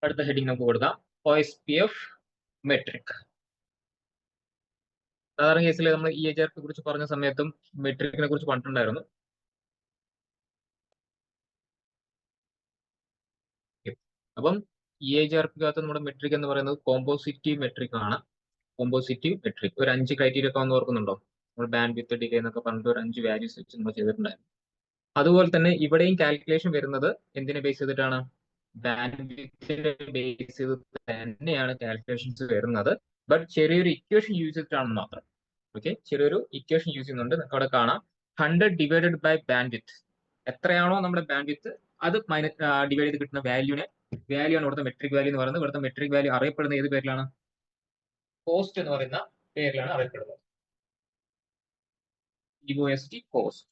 അടുത്ത ഹെഡിങ് നമുക്ക് കൊടുക്കാം OSPF മെട്രിക്. സാധാരണ കേസിൽ നമ്മൾ EHRP കുറിച്ച് പറഞ്ഞ സമയത്തും മെട്രിക്കിനെ കുറിച്ച് പറഞ്ഞിട്ടുണ്ടായിരുന്നു. അപ്പം EHRPക്കകത്ത് നമ്മുടെ മെട്രിക് എന്ന് പറയുന്നത് കോമ്പോസിറ്റീവ് മെട്രിക് ആണ്. കോമ്പോസിറ്റീവ് മെട്രിക് ഒരു 5 ക്രൈറ്റീരിയ ഒക്കെ ഒന്ന് ഓർക്കുന്നുണ്ടോ? നമ്മൾ ബാൻഡ് വിത്ത് ഡിലേ എന്നൊക്കെ പറഞ്ഞിട്ട് ഒരു 5 വാല്യൂസ് വെച്ച് നമ്മൾ ചെയ്തിട്ടുണ്ടായിരുന്നു. അതുപോലെ തന്നെ ഇവിടെയും കാൽക്കുലേഷൻ വരുന്നത് എന്തിനെ ബേസ് ചെയ്തിട്ടാണ്? ബാൻഡ് വിത്തിനെ ബേസ് ചെയ്ത് തന്നെയാണ് കാൽക്കുലേഷൻസ് വരുന്നത്. ബട്ട് ചെറിയൊരു ഇക്വേഷൻ യൂസ് ചെയ്തിട്ടാണെന്ന് മാത്രം. ഓക്കെ, ചെറിയൊരു ഇക്വേഷൻ യൂസ് ചെയ്യുന്നുണ്ട്. നിങ്ങൾക്ക് അവിടെ കാണാം 100 ഡിവൈഡഡ് ബൈ ബാൻഡ് വിത്ത്. എത്രയാണോ നമ്മുടെ ബാൻഡ് വിത്ത് അത് ഡിവൈഡ് ചെയ്ത് കിട്ടുന്ന വാല്യൂ ആണ് ഇവിടുത്തെ മെട്രിക് വാല്യൂ എന്ന് പറയുന്നത്. ഇവിടുത്തെ മെട്രിക് വാല്യൂ അറിയപ്പെടുന്ന ഏത് പേരിലാണ്? കോസ്റ്റ് എന്ന് പറയുന്ന പേരിലാണ് അറിയപ്പെടുന്നത്. COST cost.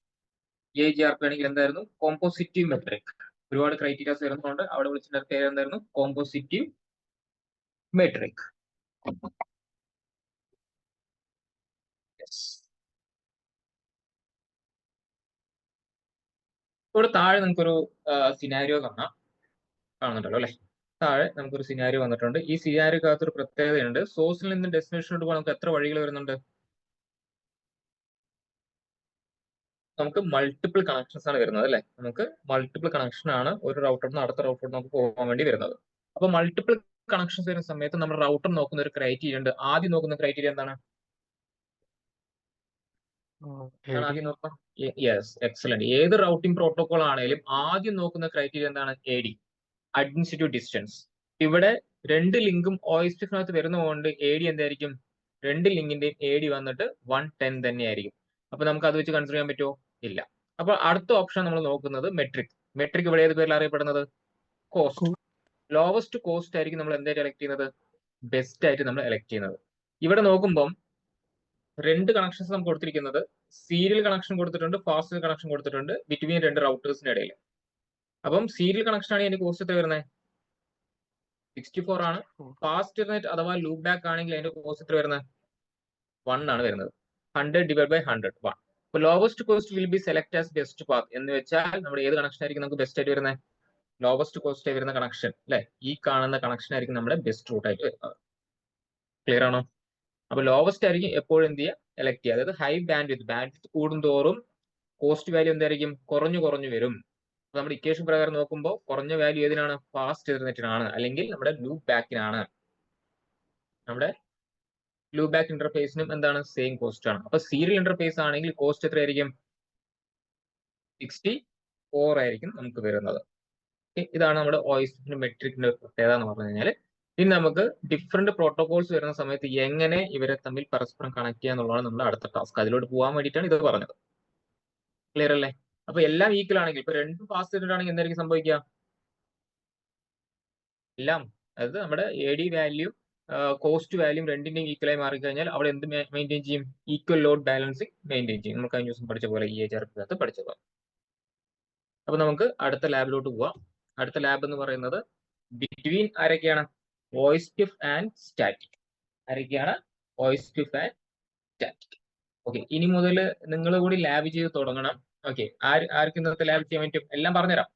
EHRP ആണെങ്കിൽ എന്തായിരുന്നു? കോമ്പോസിറ്റീവ് മെട്രിക്. ഒരുപാട് ക്രൈറ്റീരിയാസ് വരുന്നതുകൊണ്ട് അവിടെ വിളിച്ചിട്ട് പേര് എന്തായിരുന്നു? കോമ്പോസിറ്റീവ് മെട്രിക്. ഇവിടെ താഴെ നമുക്കൊരു സിനാരിയോ കാണുന്നുണ്ടല്ലോ അല്ലെ? താഴെ നമുക്കൊരു സിനാരിയോ വന്നിട്ടുണ്ട്. ഈ സിനാരിയോക്കകത്ത് ഒരു പ്രത്യേകതയുണ്ട്. സോഴ്സിൽ നിന്ന് ഡെസ്റ്റിനേഷനിലോട്ട് പോകാൻ നമുക്ക് എത്ര വഴികൾ വരുന്നുണ്ട്? നമുക്ക് മൾട്ടിപ്പിൾ കണക്ഷൻസ് ആണ് വരുന്നത് അല്ലെ? നമുക്ക് മൾട്ടിപ്പിൾ കണക്ഷൻ ആണ് ഒരു റൗട്ടറിൽ നിന്ന് അടുത്ത റൗട്ടറിൽ നമുക്ക് പോകാൻ വേണ്ടി വരുന്നത്. അപ്പൊ മൾട്ടിപ്പിൾ കണക്ഷൻസ് വരുന്ന സമയത്ത് നമ്മുടെ റൗട്ടർ നോക്കുന്ന ഒരു ക്രൈറ്റീരിയ ഉണ്ട്. ആദ്യം നോക്കുന്ന ക്രൈറ്റീരിയ എന്താണ്? ആദ്യം നോക്കാം. Yes, excellent. ഏത് റൗട്ടിംഗ് പ്രോട്ടോകോൾ ആണെങ്കിലും ആദ്യം നോക്കുന്ന ക്രൈറ്റീരിയ എന്താണ്? AD, administrative distance. ഇവിടെ രണ്ട് ലിങ്കും OSPF-നകത്ത് വരുന്നതുകൊണ്ട് AD എന്തായിരിക്കും? രണ്ട് ലിങ്കിന്റെയും AD വന്നിട്ട് 110 തന്നെയായിരിക്കും. അപ്പൊ നമുക്ക് അത് വെച്ച് കൺസിഡർ ചെയ്യാൻ പറ്റുമോ? ഇല്ല. അപ്പൊ അടുത്ത ഓപ്ഷൻ നമ്മൾ നോക്കുന്നത് മെട്രിക്. മെട്രിക് ഇവിടെ ഏത് പേരിൽ അറിയപ്പെടുന്നത്? കോസ്റ്റ്. ലോവസ്റ്റ് കോസ്റ്റ് ആയിരിക്കും നമ്മൾ എന്തായിട്ട് എലക്ട് ചെയ്യുന്നത്? ബെസ്റ്റ് ആയിട്ട് നമ്മൾ എലക്ട് ചെയ്യുന്നത്. ഇവിടെ നോക്കുമ്പം രണ്ട് കണക്ഷൻസ് നമുക്ക് കൊടുത്തിരിക്കുന്നത് സീരിയൽ കണക്ഷൻ കൊടുത്തിട്ടുണ്ട്, ഫാസ്റ്റ് കണക്ഷൻ കൊടുത്തിട്ടുണ്ട് ബിറ്റ്വീൻ രണ്ട് റൗട്ടേഴ്സിന്റെ ഇടയിൽ. അപ്പം സീരിയൽ കണക്ഷൻ ആണ് അതിന്റെ കോസ്റ്റ് എത്ര വരുന്നത്? 64 ആണ്. ഫാസ്റ്റ് നെറ്റ് അഥവാ ലൂപ്പ് ബാക്ക് ആണെങ്കിൽ അതിന്റെ കോസ്റ്റ് എത്ര വരുന്നത്? 1 ആണ് വരുന്നത്. 100 ഡിവൈഡ് ബൈ 100 1. അപ്പൊ lowest cost will be select as best path എന്ന് വെച്ചാൽ നമ്മുടെ ഏത് കണക്ഷൻ ആയിരിക്കും നമുക്ക് ബെസ്റ്റ് ആയിട്ട് വരുന്നത്? ലോവസ്റ്റ് കോസ്റ്റ് ആയി വരുന്ന കണക്ഷൻ അല്ലെ? ഈ കാണുന്ന കണക്ഷൻ ആയിരിക്കും നമ്മുടെ ബെസ്റ്റ് റൂട്ട് ആയിട്ട് വരുന്നത്. ക്ലിയർ ആണോ? അപ്പൊ ലോവസ്റ്റ് ആയിരിക്കും എപ്പോഴും എന്ത് ചെയ്യുക? എലക്ട് ചെയ്യുക. അതായത് ഹൈ ബാൻഡ് വിത്ത് കൂടുന്തോറും കോസ്റ്റ് വാല്യൂ എന്തായിരിക്കും? കുറഞ്ഞു വരും. നമ്മുടെ ഇക്വേഷൻ പ്രകാരം നോക്കുമ്പോൾ കുറഞ്ഞ വാല്യൂ ഏതിനാണ്? ഫാസ്റ്റ് ഇന്റർനെറ്റിനാണ്, അല്ലെങ്കിൽ നമ്മുടെ ലൂപ്പ് ബാക്കിനാണ്. നമ്മുടെ ലൂപ്പ് ബാക്ക് ഇന്റർഫേസിനും എന്താണ്? സെയിം കോസ്റ്റ് ആണ്. അപ്പൊ സീരിയൽ ഇന്റർഫേസ് ആണെങ്കിൽ കോസ്റ്റ് എത്രയായിരിക്കും? 64 ആയിരിക്കും നമുക്ക് വരുന്നത്. ഇതാണ് നമ്മുടെ OSPF മെട്രിക്കിന്റെ പ്രത്യേകത എന്ന് പറഞ്ഞു കഴിഞ്ഞാൽ. ഇനി നമുക്ക് ഡിഫറെന്റ് പ്രോട്ടോകോൾസ് വരുന്ന സമയത്ത് എങ്ങനെ ഇവരെ തമ്മിൽ പരസ്പരം കണക്ട് ചെയ്യുക എന്നുള്ളതാണ് നമ്മുടെ അടുത്ത ടാസ്ക്. അതിലോട്ട് പോകാൻ വേണ്ടിയിട്ടാണ് ഇത് പറഞ്ഞത്. ക്ലിയർ അല്ലേ? അപ്പൊ എല്ലാം ഈക്വൽ ആണെങ്കിൽ ഇപ്പൊ രണ്ടും ഫാസ്റ്റ് ആണെങ്കിൽ എന്തായിരിക്കും സംഭവിക്കുക? എല്ലാം, അതായത് നമ്മുടെ AD വാല്യൂ കോസ്റ്റ് വാല്യൂ രണ്ടിന്റെയും ഈക്വലായി മാറിക്കഴിഞ്ഞാൽ അവിടെ എന്ത് മെയിൻറ്റെയിൻ ചെയ്യും? ഈക്വൽ ലോഡ് ബാലൻസിങ് മെയിൻറ്റെയിൻ ചെയ്യും. നമുക്ക് കഴിഞ്ഞ ദിവസം പഠിച്ച പോലെ EHRP പഠിച്ചത്. അപ്പൊ നമുക്ക് അടുത്ത ലാബിലോട്ട് പോവാം. അടുത്ത ലാബ് എന്ന് പറയുന്നത് ബിറ്റ്വീൻ ആരൊക്കെയാണ്? OSPF and static. ആരൊക്കെയാണ്? OSPF and static. ഓക്കെ, ഇനി മുതൽ നിങ്ങൾ കൂടി ലാബ് ചെയ്ത് തുടങ്ങണം. ഓക്കെ, ആർക്ക് ഇന്നത്തെ ലാബ് ചെയ്യാൻ പറ്റും? എല്ലാം പറഞ്ഞുതരാം.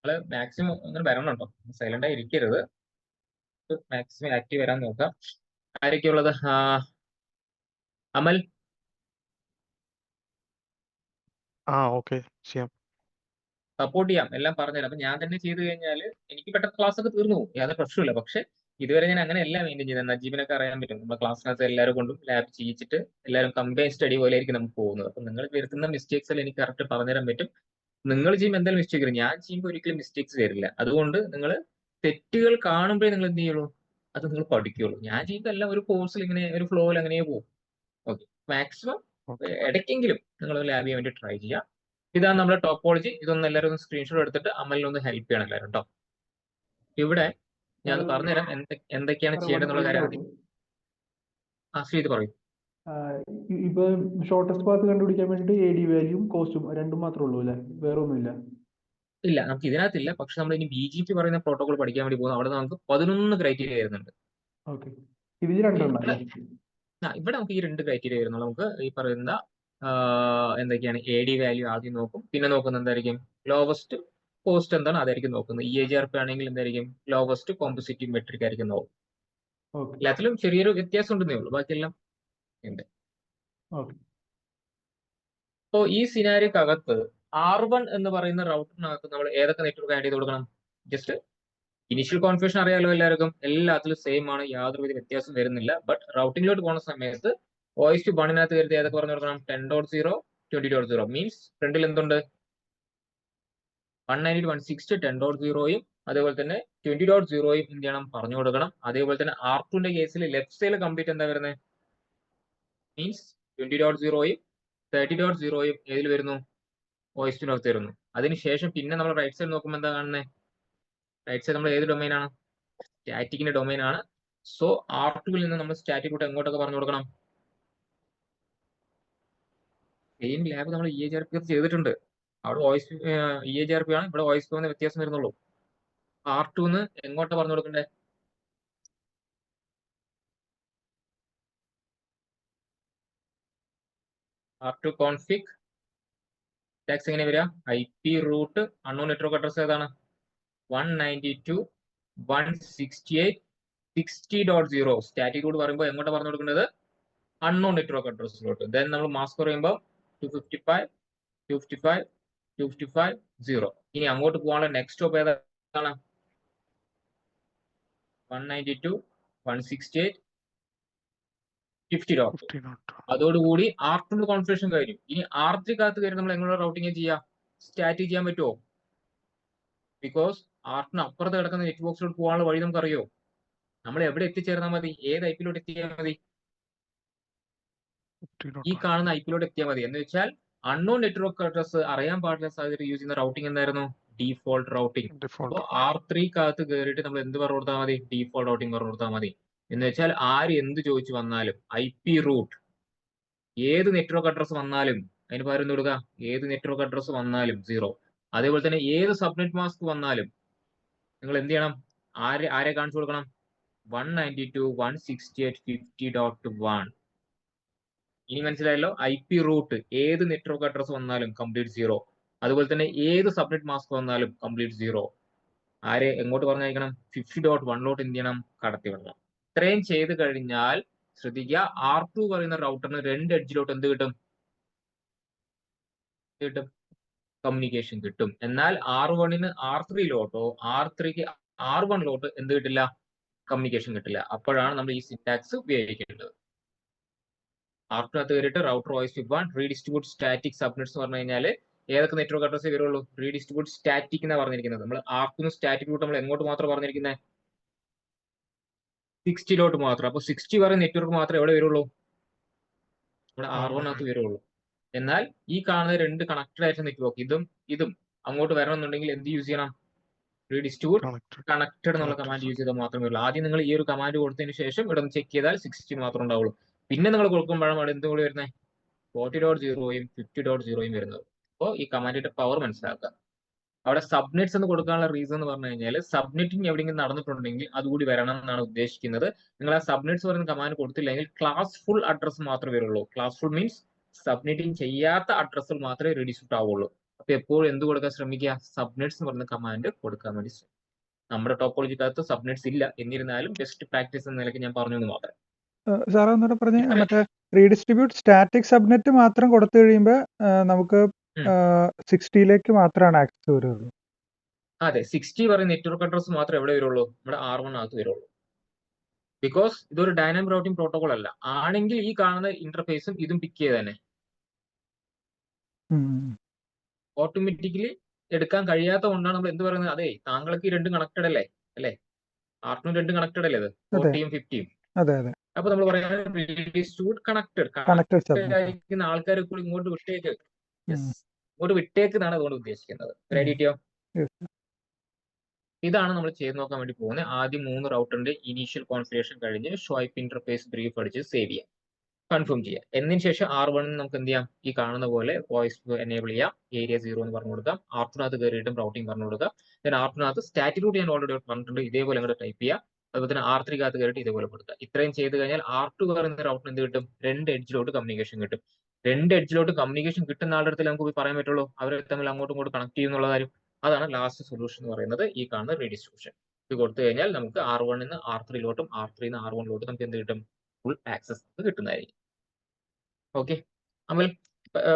നിങ്ങൾ മാക്സിമം അങ്ങനെ വരണം കേട്ടോ, സൈലന്റ് ആയി ഇരിക്കരുത്. മാക്സിമം ആക്റ്റീവ് വരാൻ നോക്കാം. ആരൊക്കെ ഉള്ളത്? അമൽ. ഓക്കെ, ചെയ്യാം. സപ്പോർട്ട് ചെയ്യാം, എല്ലാം പറഞ്ഞുതരാം. അപ്പൊ ഞാൻ തന്നെ ചെയ്ത് കഴിഞ്ഞാൽ എനിക്ക് പെട്ടെന്ന് ക്ലാസ് ഒക്കെ തീർന്നു പോകും, യാതൊരു പ്രശ്നമില്ല. പക്ഷെ ഇതുവരെ ഞാൻ അങ്ങനെ എല്ലാം മെയിൻറ്റെയിൻ ചെയ്തത്. നജീബിനൊക്കെ അറിയാൻ പറ്റും. നമ്മുടെ ക്ലാസ്സിനകത്ത് എല്ലാവരും കൊണ്ടും ലാബ് ചെയ്യിച്ചിട്ട് എല്ലാവരും കമ്പൈൻ സ്റ്റഡി പോലെ ആയിരിക്കും നമുക്ക് പോകുന്നത്. അപ്പൊ നിങ്ങൾ വരുത്തുന്ന മിസ്റ്റേക്സ് എല്ലാം എനിക്ക് കറക്റ്റ് പറഞ്ഞുതരാൻ പറ്റും. നിങ്ങൾ ചെയ്യുമ്പോൾ എന്തായാലും മിസ്റ്റേക്ക് വരും, ഞാൻ ചെയ്യുമ്പോൾ ഒരിക്കലും മിസ്റ്റേക്സ് വരില്ല. അതുകൊണ്ട് നിങ്ങൾ തെറ്റുകൾ കാണുമ്പോഴേ നിങ്ങൾ എന്ത് ചെയ്യുള്ളൂ? അത് നിങ്ങൾ പഠിക്കുള്ളൂ. ഞാൻ ചെയ്യുമ്പോൾ എല്ലാം ഒരു കോഴ്സിൽ ഇങ്ങനെ ഒരു ഫ്ലോയിൽ അങ്ങനെ പോകും. ഓക്കെ, മാക്സിമം ഇടയ്ക്കെങ്കിലും നിങ്ങൾ ലാബ് ചെയ്യാൻ വേണ്ടി ട്രൈ ചെയ്യുക. ഇതാണ് നമ്മുടെ ടോപ്പോളജി. ഇതൊന്നും എല്ലാവരും ഒന്ന് സ്ക്രീൻഷോട്ട് എടുത്തിട്ട് അമലിനൊന്ന് ഹെൽപ്പ് ചെയ്യണം എല്ലാവരും കേട്ടോ. ഇവിടെ ഞാൻ പറഞ്ഞുതരാം എന്തൊക്കെയാണ് ചെയ്യേണ്ടതെന്നുള്ള കാര്യം. ശ്രീത് പറയൂ. ഇപ്പൊ ഷോർട്ടസ്റ്റ് പാത്ത് കണ്ടുപിടിക്കാൻ വേണ്ടിട്ട് AD വാല്യൂം കോസ്റ്റും രണ്ടും മാത്രമേ ഉള്ളൂ അല്ലെ? വേറെ ഒന്നുമില്ല? ഇല്ല, നമുക്ക് ഇതിനകത്തില്ല. പക്ഷെ നമ്മൾ ഇനി BGP പറയുന്ന പ്രോട്ടോകോൾ പഠിക്കാൻ വേണ്ടി പോകുന്നത് അവിടെ നമുക്ക് 11 ക്രൈറ്റീരിയ വരുന്നുണ്ട്. ഓക്കെ, ഇതിൽ രണ്ടെണ്ണം അല്ലേ? ഇവിടെ നമുക്ക് ഈ 2 ക്രൈറ്റീരിയ വരുന്നുള്ളൂ. നമുക്ക് ഈ പറയുന്ന എന്തൊക്കെയാണ്? AD വാല്യൂ ആദ്യം നോക്കും, പിന്നെ നോക്കുന്നത് എന്തായിരിക്കും? ലോവസ്റ്റ് കോസ്റ്റ് എന്താണ് അതായിരിക്കും നോക്കുന്നത്. EAGRP ആണെങ്കിൽ എന്തായിരിക്കും ലോവസ്റ്റ് കോമ്പോസിറ്റീവ് മെട്രിക് ആയിരിക്കും നോക്കും. ഓക്കെ എല്ലാത്തിലും ചെറിയൊരു വ്യത്യാസം ഉണ്ടെന്നേ ഉള്ളൂ, ബാക്കിയെല്ലാം ഉണ്ട്. ഓക്കെ അപ്പോൾ ഈ സിനാരിക്കകത്ത് R1 എന്ന് പറയുന്ന റൗട്ടറിനകത്ത് നമ്മൾ ഏതൊക്കെ നെറ്റ്വർക്ക് ആഡ് ചെയ്ത് കൊടുക്കണം? ജസ്റ്റ് ഇനിഷ്യൽ കോൺഫിഗറേഷൻ അറിയാലോ എല്ലാവർക്കും, എല്ലാത്തിലും സെയിം ആണ്, യാതൊരുവിധ വ്യത്യാസം വരുന്നില്ല. ബട്ട് റൗട്ടിങ്ങിലോട്ട് പോകുന്ന സമയത്ത് OS/1 കരുതി ഏതൊക്കെ പറഞ്ഞു കൊടുക്കണം? 10.0 20.0 മീൻസ് ഫ്രണ്ടിൽ എന്തുണ്ട്? 192.168 10.0യും അതേപോലെ തന്നെ 20.0യും എന്ത് ചെയ്യണം? പറഞ്ഞു കൊടുക്കണം. അതേപോലെ തന്നെ R2ന്റെ കേസിൽ ലെഫ്റ്റ് സൈഡിൽ കംപ്ലീറ്റ് എന്താ വരുന്നത്? മീൻസ് 20.0യും 30.0യും ഏതിൽ വരുന്നു? OS/2 വരുന്നു. അതിനുശേഷം പിന്നെ നമ്മൾ റൈറ്റ് സൈഡ് നോക്കുമ്പോൾ എന്താ കാണുന്നത്? റൈറ്റ് സൈഡ് നമ്മൾ ഏത് ഡൊമൈൻ ആണ്? സ്റ്റാറ്റിക്കിന്റെ ഡൊമൈൻ ആണ്. സോ R2വിൽ നിന്ന് നമ്മൾ സ്റ്റാറ്റിക് റൂട്ട് എങ്ങോട്ടൊക്കെ പറഞ്ഞു കൊടുക്കണം? സെയിം ലാബ് നമ്മൾ EAGRP ചെയ്തിട്ടുണ്ട്. അവിടെ EAGRP ആണ്, ഇവിടെ OS/2 വ്യത്യാസം വരുന്നുള്ളൂ. R2ന്ന് എങ്ങോട്ടാ പറഞ്ഞു കൊടുക്കണ്ടേ? R2 കോൺഫിഗ് ടാക്സ് എങ്ങനെ വരിക? IP route unknown network address ഏതാണ്? 192.168.60.0 സ്റ്റാറ്റിക് റൂട്ട് പറയുമ്പോൾ എങ്ങോട്ടാ പറഞ്ഞു കൊടുക്കേണ്ടത്? അൺനോൺ നെറ്റ്വർക്ക് അഡ്രസ്സിലോട്ട്. ദെൻ നമ്മൾ മാസ്ക് പറയുമ്പോൾ 255 255 255 0. ഇനി അങ്ങോട്ട് പോകാനുള്ള നെക്സ്റ്റ് സ്റ്റോപ്പ് ഏതാണ്? 192.168.50. അതോടുകൂടി R2 കോൺഫിഗറേഷൻ കഴിഞ്ഞു. ഇനി R3 കയറി നമ്മൾ എങ്ങനെ റൗട്ടിങ് ചെയ്യാം? സ്റ്റാറ്റിക് ചെയ്യാൻ പറ്റുമോ? ബിക്കോസ് R2 അപ്പുറത്ത് കിടക്കുന്ന നെറ്റ് ബോക്സിലോട്ട് പോകാനുള്ള വഴി നമുക്ക് അറിയോ? നമ്മൾ എവിടെ എത്തിച്ചേർന്നാൽ മതി? ഏത് IP-ലോട്ട് എത്തിയാൽ മതി? ഈ കാണുന്ന IP-ലോട്ട് എത്തിയാൽ മതി. എന്ന് വെച്ചാൽ അൺനോൺ നെറ്റ്വർക്ക് അഡ്രസ് അറിയാൻ പാടില്ല സാഹചര്യം യൂസ് ചെയ്യുന്ന റൗട്ടിംഗ് എന്തായിരുന്നു? Default routing. അപ്പോൾ R3 കയറിയിട്ട് നമ്മൾ എന്ത് പറഞ്ഞു കൊടുത്താൽ മതി? ഡീഫോൾട്ട് റൗട്ടിംഗ് പറഞ്ഞു കൊടുത്താൽ മതി. എന്ന് വെച്ചാൽ ആര് എന്ത് ചോദിച്ചു വന്നാലും IP റൂട്ട് ഏത് നെറ്റ്വർക്ക് അഡ്രസ് വന്നാലും അതിന് പകരം എന്ത് കൊടുക്കുക? ഏത് നെറ്റ്വർക്ക് അഡ്രസ് വന്നാലും 0. അതേപോലെ തന്നെ ഏത് സബ്നെറ്റ് മാസ്ക് വന്നാലും നിങ്ങൾ എന്ത് ചെയ്യണം? ആരെ കാണിച്ചു കൊടുക്കണം? 192.168.50.1. ഇനി മനസ്സിലായല്ലോ? IP റൂട്ട് ഏത് നെറ്റ്വർക്ക് അഡ്രസ് വന്നാലും കംപ്ലീറ്റ് 0. അതുപോലെ തന്നെ ഏത് സബ്നെറ്റ് മാസ്ക് വന്നാലും കംപ്ലീറ്റ് 0. ആരെ എങ്ങോട്ട് പറഞ്ഞയക്കണം? 50.1ലോട്ട് എന്ത് ചെയ്യണം? കടത്തി വിടണം. ഇത്രയും ചെയ്ത് കഴിഞ്ഞാൽ ശ്രദ്ധിക്കുക, R2 പറയുന്ന റൗട്ടറിന് 2 എഡ്ജിലോട്ട് എന്ത് കിട്ടും? കമ്മ്യൂണിക്കേഷൻ കിട്ടും. എന്നാൽ R1ന് R3ലോട്ടോ R3ക്ക് R1ലോട്ട് എന്ത് കിട്ടില്ല? കമ്മ്യൂണിക്കേഷൻ കിട്ടില്ല. അപ്പോഴാണ് നമ്മൾ ഈ സിന്റാക്സ് ഉപയോഗിക്കേണ്ടത്. R2 കയറിയിട്ട് റൗട്ടർ OS/1 റീഡിസ്ട്രിബ്യൂട്ട് സ്റ്റാറ്റിക് സബ്നെറ്റ്സ് എന്ന് പറഞ്ഞു കഴിഞ്ഞാൽ ഏതൊക്കെ നെറ്റ്വർക്ക് അഡ്രസ് വരുള്ളൂ? റീഡിസ്ട്രിബ്യൂട്ട് സ്റ്റാറ്റിക് എന്നാണ് പറഞ്ഞിരിക്കുന്നത്. നമ്മൾ R2 സ്റ്റാറ്റിക് റൂട്ട് നമ്മൾ എങ്ങോട്ട് മാത്രം പറഞ്ഞിരിക്കുന്നത്? 60ലോട്ട് മാത്രം. അപ്പൊ 60 പറയുന്ന നെറ്റ്വർക്ക് മാത്രമേ എവിടെ വരുള്ളൂ? ഇവിടെ R1 വരുള്ളൂ. എന്നാൽ ഈ കാണുന്ന 2 കണക്റ്റഡ് ആയിട്ടുള്ള നെറ്റ്വർക്ക് ഇതും അങ്ങോട്ട് വരണമെന്നുണ്ടെങ്കിൽ എന്ത് യൂസ് ചെയ്യണം? റീഡിസ്ട്രിബ്യൂട്ട് കണക്റ്റഡ് എന്നുള്ള കമാൻഡ് യൂസ് ചെയ്താൽ മാത്രമേ ഉള്ളൂ. ആദ്യം നിങ്ങൾ ഈ ഒരു കമാൻഡ് കൊടുത്തതിന് ശേഷം ഇവിടെ ഒന്ന് ചെക്ക് ചെയ്താൽ 60 മാത്രമേ ഉണ്ടാവുള്ളൂ. പിന്നെ നിങ്ങൾ കൊടുക്കുമ്പോഴാണ് അവിടെ എന്തും കൂടി വരുന്നത്? 40.0യും 50.0യും വരുന്നത്. അപ്പോൾ ഈ കമാൻഡിന്റെ പവർ മനസ്സിലാക്കുക. അവിടെ സബ്നെറ്റ്സ് എന്ന് കൊടുക്കാനുള്ള റീസൺ എന്ന് പറഞ്ഞു കഴിഞ്ഞാൽ സബ്നെറ്റിംഗ് എവിടെയെങ്കിലും നടന്നിട്ടുണ്ടെങ്കിൽ അതുകൂടി വരണം എന്നാണ് ഉദ്ദേശിക്കുന്നത്. നിങ്ങൾ ആ സബ്നെറ്റ്സ് പറയുന്ന കമാൻഡ് കൊടുത്തില്ലെങ്കിൽ ക്ലാസ് ഫുൾ അഡ്രസ് മാത്രമേ വരുള്ളൂ. ക്ലാസ് ഫുൾ മീൻസ് സബ്നെറ്റിംഗ് ചെയ്യാത്ത അഡ്രസ്സിൽ മാത്രമേ റെഡ്യൂസ്ഡ് ആവുള്ളൂ. അപ്പൊ എപ്പോഴും എന്ത് കൊടുക്കാൻ ശ്രമിക്കുക? സബ്നെറ്റ്സ് എന്ന് പറയുന്ന കമാൻഡ് കൊടുക്കാൻ വേണ്ടി ശ്രമിക്കുക. നമ്മുടെ ടോപ്പോളജിക്കകത്ത് സബ്നെറ്റ്സ് ഇല്ല, എന്നിരുന്നാലും ബെസ്റ്റ് പ്രാക്ടീസ് എന്ന നിലയ്ക്ക് ഞാൻ പറഞ്ഞു എന്ന് മാത്രം. സാർ ഒന്നുകൂടെ പറഞ്ഞ മറ്റേ റീഡിസ്ട്രിബ്യൂട്ട് സ്റ്റാറ്റിക് സബ്നെറ്റ് മാത്രം കൊടുത്തു കഴിയുമ്പോൾ നമുക്ക് 60ലേക്ക് മാത്രമാണ് ആക്സസ് വരുള്ളൂ. അതെ, 60 പറയുന്ന നെറ്റ്വർക്ക് അഡ്രസ് മാത്രമേ എവിടെ വരുള്ളൂ? നമ്മുടെ R1 വരുള്ളൂ. ബിക്കോസ് ഇതൊരു ഡൈനാമിക് റൗട്ടിംഗ് പ്രോട്ടോകോൾ അല്ല. ആണെങ്കിൽ ഈ കാണുന്ന ഇന്റർഫേസും ഇതും പിക്ക് ചെയ്ത് തന്നെ ഓട്ടോമാറ്റിക്കലി എടുക്കാൻ കഴിയാത്ത കൊണ്ടാണ് നമ്മൾ എന്ത് പറയുന്നത്? അതെ, താങ്കൾക്ക് ഈ 2 കണക്റ്റഡ് അല്ലേ? R2 2 കണക്റ്റഡ് അല്ലേ? അത് 40യും 50യും. അപ്പൊ നമ്മൾ പറയാൻ കണക്റ്റഡ് ആയിരിക്കുന്ന ആൾക്കാരെ കൂടി ഇങ്ങോട്ട് വിട്ടേക്ക്, ഇങ്ങോട്ട് വിട്ടേക്കെന്നാണ് അതുകൊണ്ട് ഉദ്ദേശിക്കുന്നത്. റെഡിയോ ഇതാണ് നമ്മൾ ചെയ്ത് നോക്കാൻ വേണ്ടി പോകുന്നത്. ആദ്യം 3 റൗട്ടറിന്റെ ഇനീഷ്യൽ കോൺഫിഗറേഷൻ കഴിഞ്ഞ് ഷോയിപ്പ് ഇന്റർഫേസ് ബ്രീഫ് അടിച്ച് സേവ് ചെയ്യാം, കൺഫേം ചെയ്യാം. എന്നതിന് ശേഷം R1 നമുക്ക് എന്ത് ചെയ്യാം? ഈ കാണുന്ന പോലെ വോയിസ് എനേബിൾ ചെയ്യാം, ഏരിയ 0 എന്ന് പറഞ്ഞു കൊടുക്കാം. R2 കയറിയിട്ടും റൗട്ടിംഗ് പറഞ്ഞു കൊടുക്കാം. R2 സ്റ്റാറ്റിക് റൂട്ട് ഞാൻ ഓൾറെഡി പറഞ്ഞിട്ടുണ്ട്, ഇതേപോലെ അങ്ങോട്ട് ടൈപ്പ് ചെയ്യാം. അതുപോലെ തന്നെ R3 കയറിയിട്ട് ഇതേപോലെ കൊടുക്കുക. ഇത്രയും ചെയ്ത് കഴിഞ്ഞാൽ R2 പറയുന്ന റൗട്ടിന് എന്ത് കിട്ടും? 2 എഡ്ജിലോട്ട് കമ്മ്യൂണിക്കേഷൻ കിട്ടും. 2 എഡ്ജിലോട്ട് കമ്മ്യൂണിക്കേഷൻ കിട്ടുന്ന ആളുടെ അടുത്ത് നമുക്ക് പറയാൻ പറ്റുള്ളൂ അവരെ തമ്മിൽ അങ്ങോട്ടും ഇങ്ങോട്ടും കണക്ട് ചെയ്യുന്നുള്ള കാര്യം. അതാണ് ലാസ്റ്റ് സൊല്യൂഷൻ എന്ന് പറയുന്നത് ഈ കാണുന്ന റീഡിസ്ട്രിബ്യൂഷൻ. ഇത് കൊടുത്തു കഴിഞ്ഞാൽ നമുക്ക് R1 നിന്ന് R3 R3 R1 നമുക്ക് എന്ത് കിട്ടും? ഫുൾ ആക്സസ് കിട്ടുന്നതായിരിക്കും. ഓക്കെ, അമൽ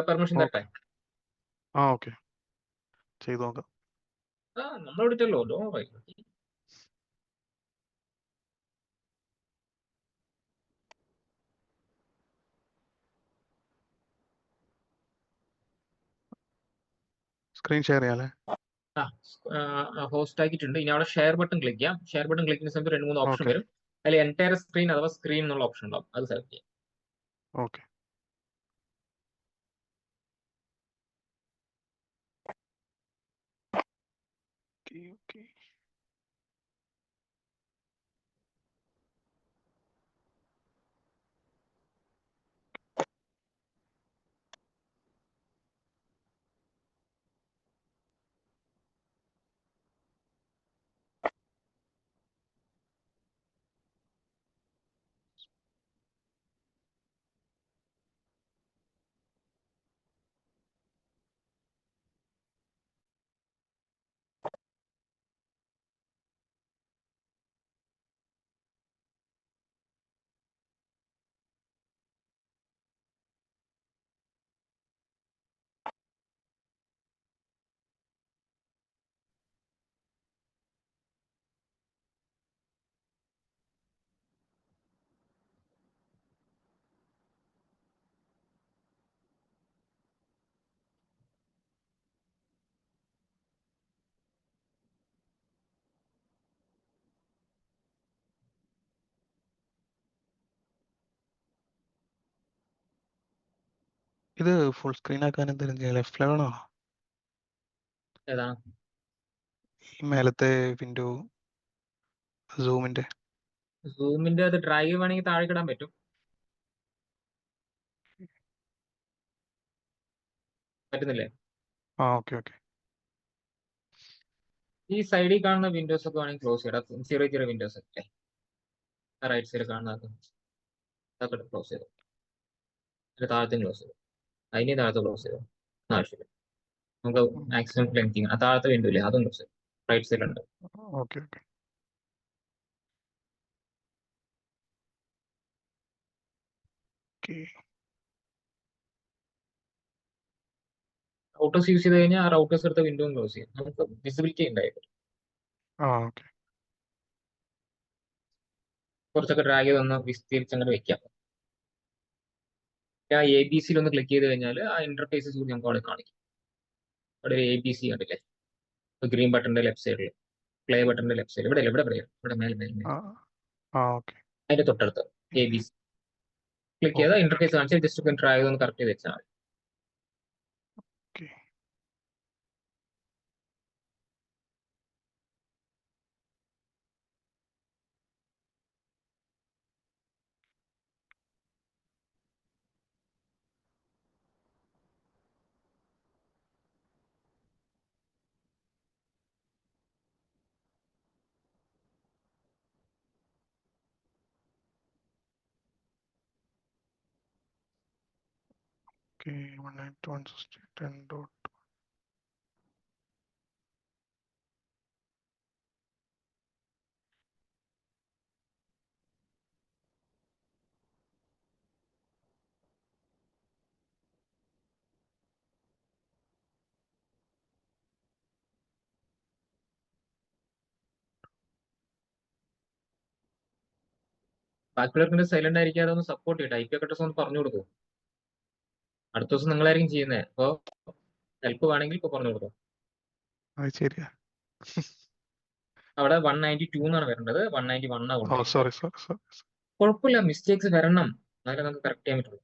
പെർമിഷൻ തരട്ടെ? ഓക്കെ, ചെയ്തു നോക്കാം. നമ്മൾ എടുത്തല്ലോ. സ്ക്രീൻ ഷെയർ ചെയ്യാല്ലേ? ഹോസ്റ്റ് ആക്കിയിട്ടുണ്ട്. ഇനി അവിടെ ഷെയർ ബട്ടൺ ക്ലിക്ക് ചെയ്യാം. ഷെയർ ബട്ടൺ ക്ലിക്ക് ചെയ്യുന്ന സമയത്ത് 2-3 ഓപ്ഷൻ ഓക്കെ വരും. അതിൽ എൻറ്റയർ സ്ക്രീൻ അഥവാ സ്ക്രീൻ എന്നുള്ള ഓപ്ഷൻ ഉണ്ടാവും. അത് സെലക്ട് ചെയ്യാം. ഓക്കെ. ഓക്കെ. ഇത് ഫുൾ സ്ക്രീൻ ആക്കാൻ എന്തെങ്കിലും ചെയ്യാം? ലെഫ്റ്റ് ലെവണോ? ഏതാണ്? ഈ മേലത്തെ വിൻഡോ സൂമിന്റെ. സൂമിന്റെ അത് ഡ്രൈവ് വേണമെങ്കിൽ താഴെ ഇടാൻ പറ്റും. പറ്റുന്നില്ലേ? Okay okay. ഈ സൈഡിൽ കാണുന്ന വിൻഡോസ് ഒക്കെ വേണമെങ്കിൽ ക്ലോസ് ചെയ്യണം. ചെറിയ ചെറിയ വിൻഡോസ് ഒക്കെ റൈറ്റ് സൈഡിൽ കാണുന്ന അതൊക്കെ ക്ലോസ് ചെയ്തു. അതിന്റെ താഴത്തെ ക്ലോസ് ചെയ്തു. അതിന്റെ താഴത്തെ ക്ലോസ് ചെയ്തു. ആവശ്യമില്ല. നമുക്ക് മാക്സിമം ലെങ്തിങ് താഴത്തെ വിൻഡോ ഇല്ലേ അതും ക്ലോസ് ചെയ്തു. റൈറ്റ് സൈഡിലുണ്ട്. Okay okay. Okay. Routers use ചെയ്ത് കഴിഞ്ഞാൽ ആ റൗട്ടേഴ്സ് എടുത്ത വിൻഡോ ക്ലോസ് ചെയ്യും. നമുക്ക് വിസിബിലിറ്റി ഉണ്ടായിരുന്നു. ഓക്കെ. കുറച്ചൊക്കെ ഡ്രാഗ് ചെയ്ത് ഒന്ന് വിസ്തീരിച്ച് അങ്ങനെ വെക്കാം. ആ ABC ഒന്ന് ക്ലിക്ക് ചെയ്ത് കഴിഞ്ഞാൽ ആ ഇന്റർഫേസസ് കൂടി നമുക്ക് അവിടെ കാണിക്കും. അവിടെ ഒരു ABC കണ്ടില്ലേ? ഗ്രീൻ ബട്ടന്റെ ലെഫ്റ്റ് സൈഡിൽ, പ്ലേ ബട്ടന്റെ ലെഫ്റ്റ് സൈഡിൽ, ഇവിടെ മേലെ ഓക്കെ. അതിന്റെ തൊട്ടടുത്ത് ABC ക്ലിക്ക് ചെയ്താൽ ഇന്റർഫേസ് കാണിച്ചാൽ ജസ്റ്റ് ഡ്രാഗ് ചെയ്ത് ഒന്ന് കറക്റ്റ് ചെയ്ത് വെച്ചാൽ മതി. ഓക്കെ. Okay, 192.168.10. ബാക്കിയുള്ളവർക്ക് സൈലന്റ് ആയിരിക്കാതെ ഒന്ന് സപ്പോർട്ട് ചെയ്യട്ടെ. IP അഡ്രസ് ഒന്ന് പറഞ്ഞു കൊടുക്കും. അടുത്ത ദിവസം നിങ്ങളായിരിക്കും ചെയ്യുന്നത്. അപ്പോൾ ഹെൽപ്പ് വേണമെങ്കിൽ ഇപ്പൊ പറഞ്ഞു കൊടുക്കും. അത് ശരിയാ. അവിടെ 192 എന്നാണ് വരേണ്ടത്. 191 സോറി. കുഴപ്പമില്ല, മിസ്റ്റേക്സ് വരണം, എന്നാലേ നമുക്ക് കറക്റ്റ് ചെയ്യാൻ പറ്റുള്ളൂ.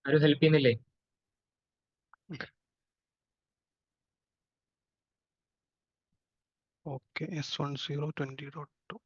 ആരും ഹെൽപ്പ് ചെയ്യുന്നില്ലേ? Okay S10 20.2.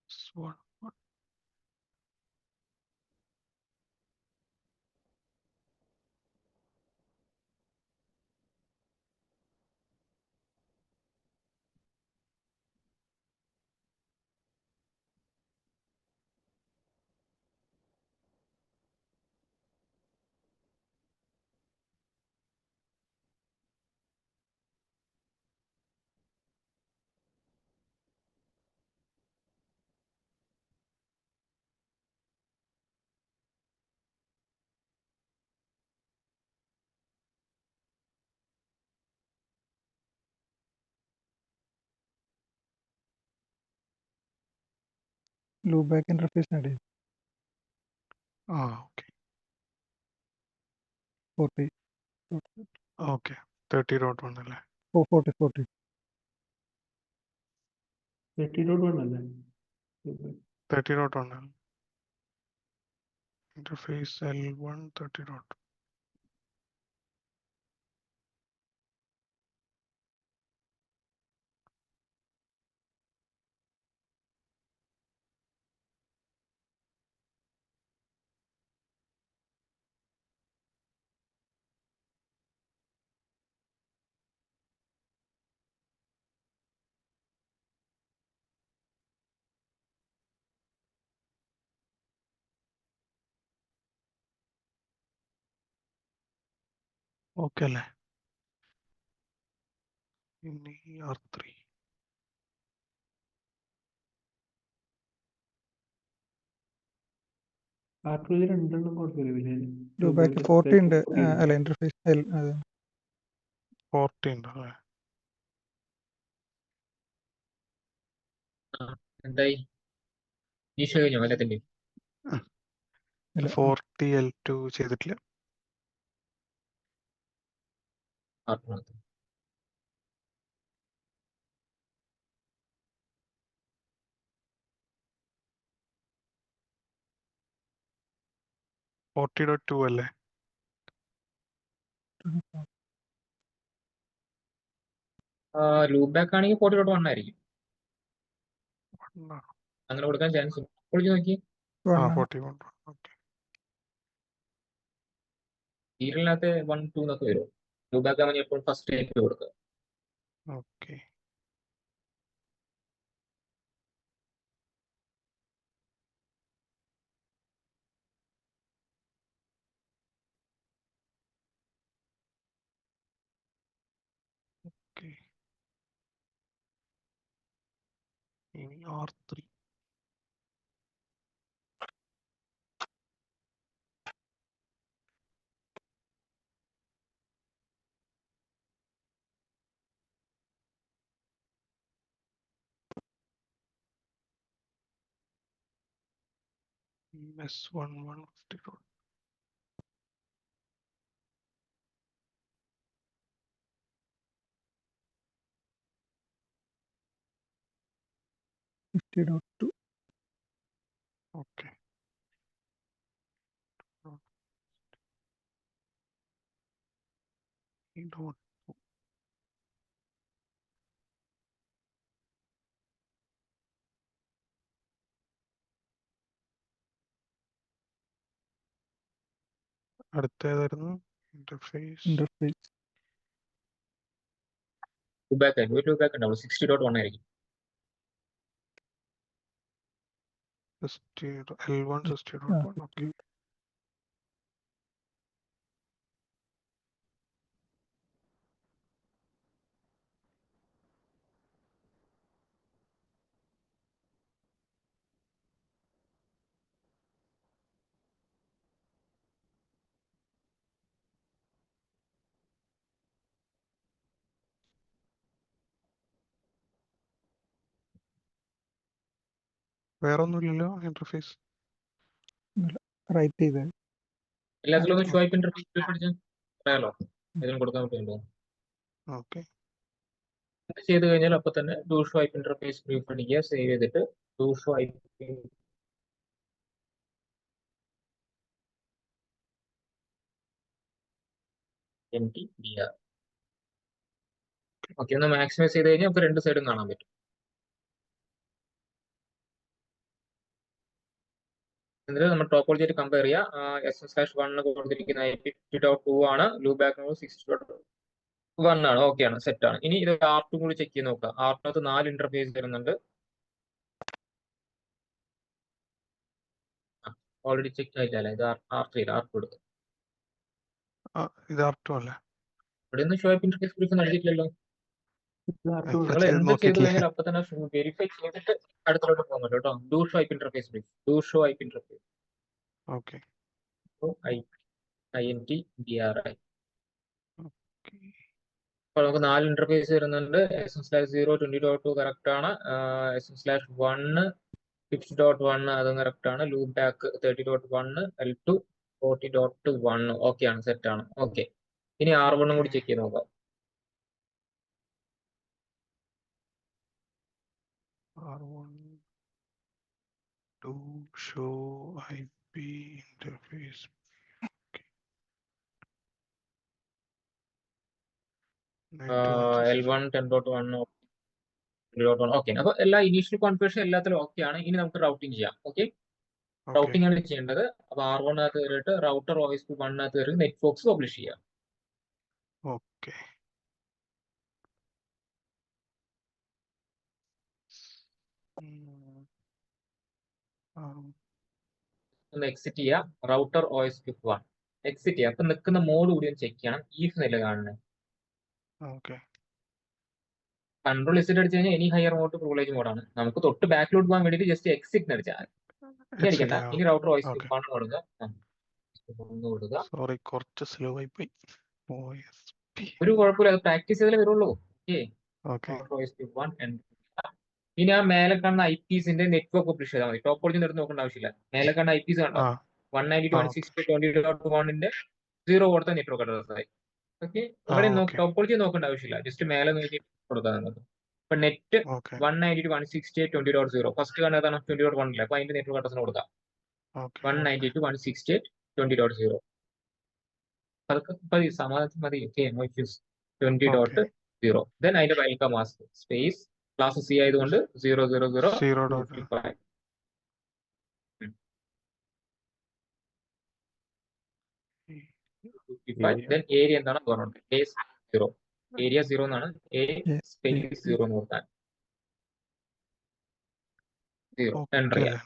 S1. Loop interface add ചെയ്തു. ഓക്കെ 40 ഓക്കെ 30.1 അല്ലേ? 40 30.1 അല്ലേ? 30.1 ഇന്റർഫേസ് L1 30. ഓക്കെ അല്ലേ? ഇനി R3. R2 രണ്ടെണ്ണം കൊടുക്കില്ല പിന്നെ ലൂപ്പ് 40 ഉണ്ട്. അല്ല ഇന്റർഫേസ് 40 ഉണ്ട് അല്ലേ? എന്തായി? ഈശോ കഴിഞ്ഞോ എല്ലാത്തിന്റെയും? 40 L2 ചെയ്തിട്ടില്ല. ആത്മഹത്യ. $40.2 അല്ലേ? ലൂപ്പ് ബാക്ക് ആണെങ്കിൽ 40.1 ആയിരിക്കും. ആ, അങ്ങനെ കൊടുക്കാൻ ചാൻസ് ഉണ്ട്. വിളിച്ചു നോക്കി. 41. ഓക്കെ. സീരിയലിനകത്ത് 1, 2 എന്നൊക്കെ വരും. ലൂപ്പ് ബാക്ക് ആണെങ്കിൽ എപ്പോഴും ഫസ്റ്റ് ആയിട്ട് കൊടുക്കുക. ഓക്കെ. ഓക്കെ. ഇനി R3. S11 50. ഓക്കെ. Dot. അടുത്ത ഏതായിരുന്നു? ഇന്റർഫേസ്. ലൂപ്പ് ബാക്ക് ആയിരിക്കും. ഒരു ലൂപ്പ് ബാക്ക് ഉണ്ടാവും. 60.1 ആയിരിക്കും. L1 60.1. ഓക്കെ. വേറെ ഒന്നുമില്ലല്ലോ ഇന്റർഫേസ്. റൈറ്റ് ചെയ്ത് എല്ലാത്തിലും ഒന്ന് ഓക്കെ ഷോ ആപ്പ് ഇന്റർഫേസ് അടിച്ച് പറയാലോ ഇതിനും കൊടുക്കാൻ പറ്റുമല്ലോ. ഓക്കെ ഇത് ചെയ്ത് കഴിഞ്ഞാൽ അപ്പൊ തന്നെ do show app interface brief അടിക്കുക, സേവ് ചെയ്തിട്ട് do show app MTBR. Okay, ഒന്ന് മാക്സിമൈസ് ചെയ്ത് കഴിഞ്ഞാൽ നമുക്ക് രണ്ട് സൈഡും കാണാൻ പറ്റും. എന്നിട്ട് നമ്മൾ ടോപ്പോളജി ആയിട്ട് കമ്പയർ ചെയ്യുക. SS/1 കൊടുത്തിരിക്കുന്ന IP50.2 ആണ്, ലൂപ്പ് ബാക്ക് 60.1 ആണ്. ഓക്കെ ആണ്, സെറ്റ് ആണ്. ഇനി ഇത് R2 കൂടി ചെക്ക് ചെയ്ത് നോക്കുക. R2 4 ഇന്റർഫേസ് വരുന്നുണ്ട്. ഓൾറെഡി ചെക്ക് ആയില്ല, ഇത് R3 R2 എടുക്കും. ഇത് R2 അല്ലേ? ഇവിടെ നിന്ന് ഷോ ആപ്പ് ഇന്റർഫേസ് ബ്രീഫ് നൽകിയിട്ടില്ലല്ലോ. R2 ഇപ്പൊ നിങ്ങൾ ചെയ്ത് എന്ത് ചെയ്ത് നോക്കിയിട്ടില്ല. കഴിഞ്ഞാൽ അപ്പൊ തന്നെ വെരിഫൈ ചെയ്തിട്ട് അടുത്തോട്ട് പോകുന്നുണ്ട് കേട്ടോ. Do show app interface brief, do show app interface okay INTBRI. Okay അപ്പോൾ നമുക്ക് 4 ഇന്റർഫേസ് വരുന്നുണ്ട്. SM/0 20.2 കറക്റ്റ് ആണ്. SM/1 60.1 അതും കറക്റ്റ് ആണ്. ലൂപ്പ് ബാക്ക് 30.1, L2 40.1 ഓക്കെ ആണ്, സെറ്റ് ആണ്. ഓക്കെ, ഇനി R1 കൂടി ചെക്ക് ചെയ്ത് നോക്കാം. R1 to show IP interface. L1 10.1 10.1 okay. അപ്പൊ എല്ലാ ഇനീഷ്യൽ കോൺഫിഗറേഷൻ എല്ലാത്തിലും ഓക്കെ ആണ്. ഇനി നമുക്ക് റൗട്ടിങ് ചെയ്യാം. ഓക്കെ, റൗട്ടിംഗ് ആണ് ചെയ്യേണ്ടത്. അപ്പൊ R1 കയറിയിട്ട് റൗട്ടർ OSP1 കയറി നെറ്റ്വർക്ക്സ് പബ്ലിഷ് ചെയ്യാം. ഓക്കെ ഒന്ന് എക്സിറ്റ് ചെയ്യുക, റൗട്ടർ OSP1 എക്സിറ്റ് ചെയ്യുക. അപ്പൊ നിൽക്കുന്ന മോഡ് കൂടി ഒന്ന് ചെക്ക് ചെയ്യണം. ഈഫ് നില കാണുന്നത്. ഓക്കെ കൺട്രോൾ എക്സിറ്റ് അടിച്ചു കഴിഞ്ഞാൽ ഇനി ഹയർ മോഡ് പ്രിവിലേജ് മോഡാണ്. നമുക്ക് തൊട്ട് ബാക്കിലോട്ട് പോകാൻ വേണ്ടിയിട്ട് ജസ്റ്റ് എക്സിറ്റ് അടിച്ചാൽ ഇനി അടിക്കണ്ട. ഇനി റൗട്ടർ OSP1 കൊടുക്കുക. കൊടുക്കുക. സോറി, കുറച്ച് സ്ലോ ആയി പോയി. OSP. ഒരു കുഴപ്പമില്ല, അത് പ്രാക്ടീസ് ചെയ്താലേ വരുള്ളൂ. ഓക്കെ OSP1 ഇനി ആ മേലെ കാണുന്ന IPസിന്റെ നെറ്റ്വർക്ക് പബ്ലിഷ് ചെയ്താൽ മതി. ടോപ്പോളജി എടുത്ത് നോക്കേണ്ട ആവശ്യമില്ല. മേലെ കാണുന്ന IPs കണ്ടോ, 192.168.20.1ന്റെ 0 കൊടുത്ത നെറ്റ്വർക്ക് അഡ്രസ്സായി. ഓക്കെ, ഇവിടെ ടോപ്പോളജി നോക്കേണ്ട ആവശ്യമില്ല, ജസ്റ്റ് മേലെ നോക്കി കൊടുക്കാൻ നമുക്ക്. ഇപ്പൊ നെറ്റ് 192.168.20.0 ഫസ്റ്റ് കാണുന്നതാണ് 20.1 അല്ലേ, അപ്പൊ അതിന്റെ നെറ്റ്വർക്ക് അഡ്രസ്സിന് കൊടുക്കാം 192.168.20.0. അതൊക്കെ മതി, സമാധാനത്തിൽ മതി. 20.0. ദെൻ അതിന്റെ welcome mask space class C ആയതുകൊണ്ട് 000 ദെൻ ഏരിയ എന്താണ് പറഞ്ഞത്, A0 ഏരിയ 0 എന്നാണ്. A സ്പേസ് 0 എന്ന് കൊടുത്താൽ 0 എൻ്റർ ചെയ്യാം.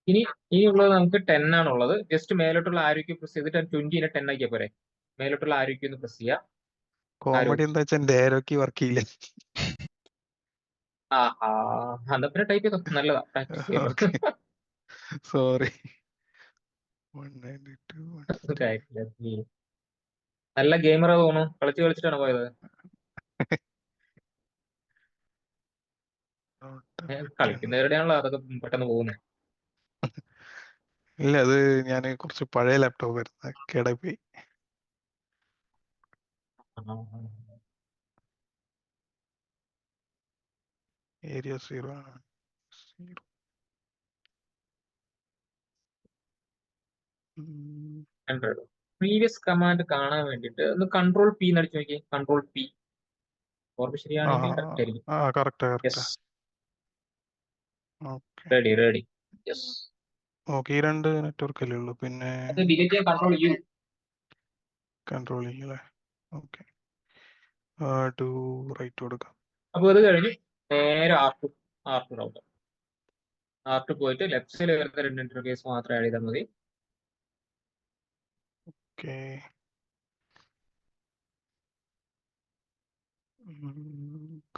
ഇനിയുള്ളത് നമുക്ക് 10 ആണുള്ളത്. ജസ്റ്റ് മേലോട്ടുള്ള ആരോഗ്യ പ്രസ് ചെയ്തിട്ട് 20നെ 10 ആക്കിയ പോരെ. മേലോട്ടുള്ള ആരോഗ്യം ഒന്ന് പ്രസ് ചെയ്യാം. കോമഡി എന്താ വെച്ചാൽ എന്റെ ആരോഗ്യം വർക്ക് ചെയ്യില്ല. എന്നാ പിന്നെ ടൈപ്പ് ചെയ്തോ, നല്ലതാ, പ്രാക്ടീസ് ചെയ്തോ. സോറി. 192. നല്ല ഗെയിമറാ തോന്നുന്നു, കളിച്ചിട്ടാണ് പോയത്. കളിക്കുന്നവരുടെയാണല്ലോ അതൊക്കെ പെട്ടെന്ന് പോകുന്നത്. ഇല്ല, അത് ഞാൻ കുറച്ച് പഴയ ലാപ്ടോപ്പ് ആയിരുന്നു, കേടായി പോയി. ഏരിയ 0 ആണ്. പ്രീവിയസ് കമാൻഡ് കാണാൻ വേണ്ടിട്ട് ഒന്ന് കൺട്രോൾ P അടിച്ചു നോക്കി. കൺട്രോൾ P ഓർമ്മ ശരിയാണെങ്കിൽ കറക്റ്റ് ആയിരിക്കും. റെഡി. യെസ്. ഓക്കെ, ഈ രണ്ട് നെറ്റ്വർക്ക് അല്ലേ ഉള്ളൂ. പിന്നെ കൺട്രോൾ ചെയ്യല്ലേ. ഓക്കെ, ടു റൈറ്റ് കൊടുക്കാം. അപ്പൊ അത് കഴിഞ്ഞ് നേരെ R2 റൗട്ടർ. R2 പോയിട്ട് ലെഫ്റ്റ് സൈഡിൽ വരുന്ന രണ്ട് ഇന്റർഫേസ് മാത്രം ആഡ് ചെയ്താൽ മതി. ഓക്കെ,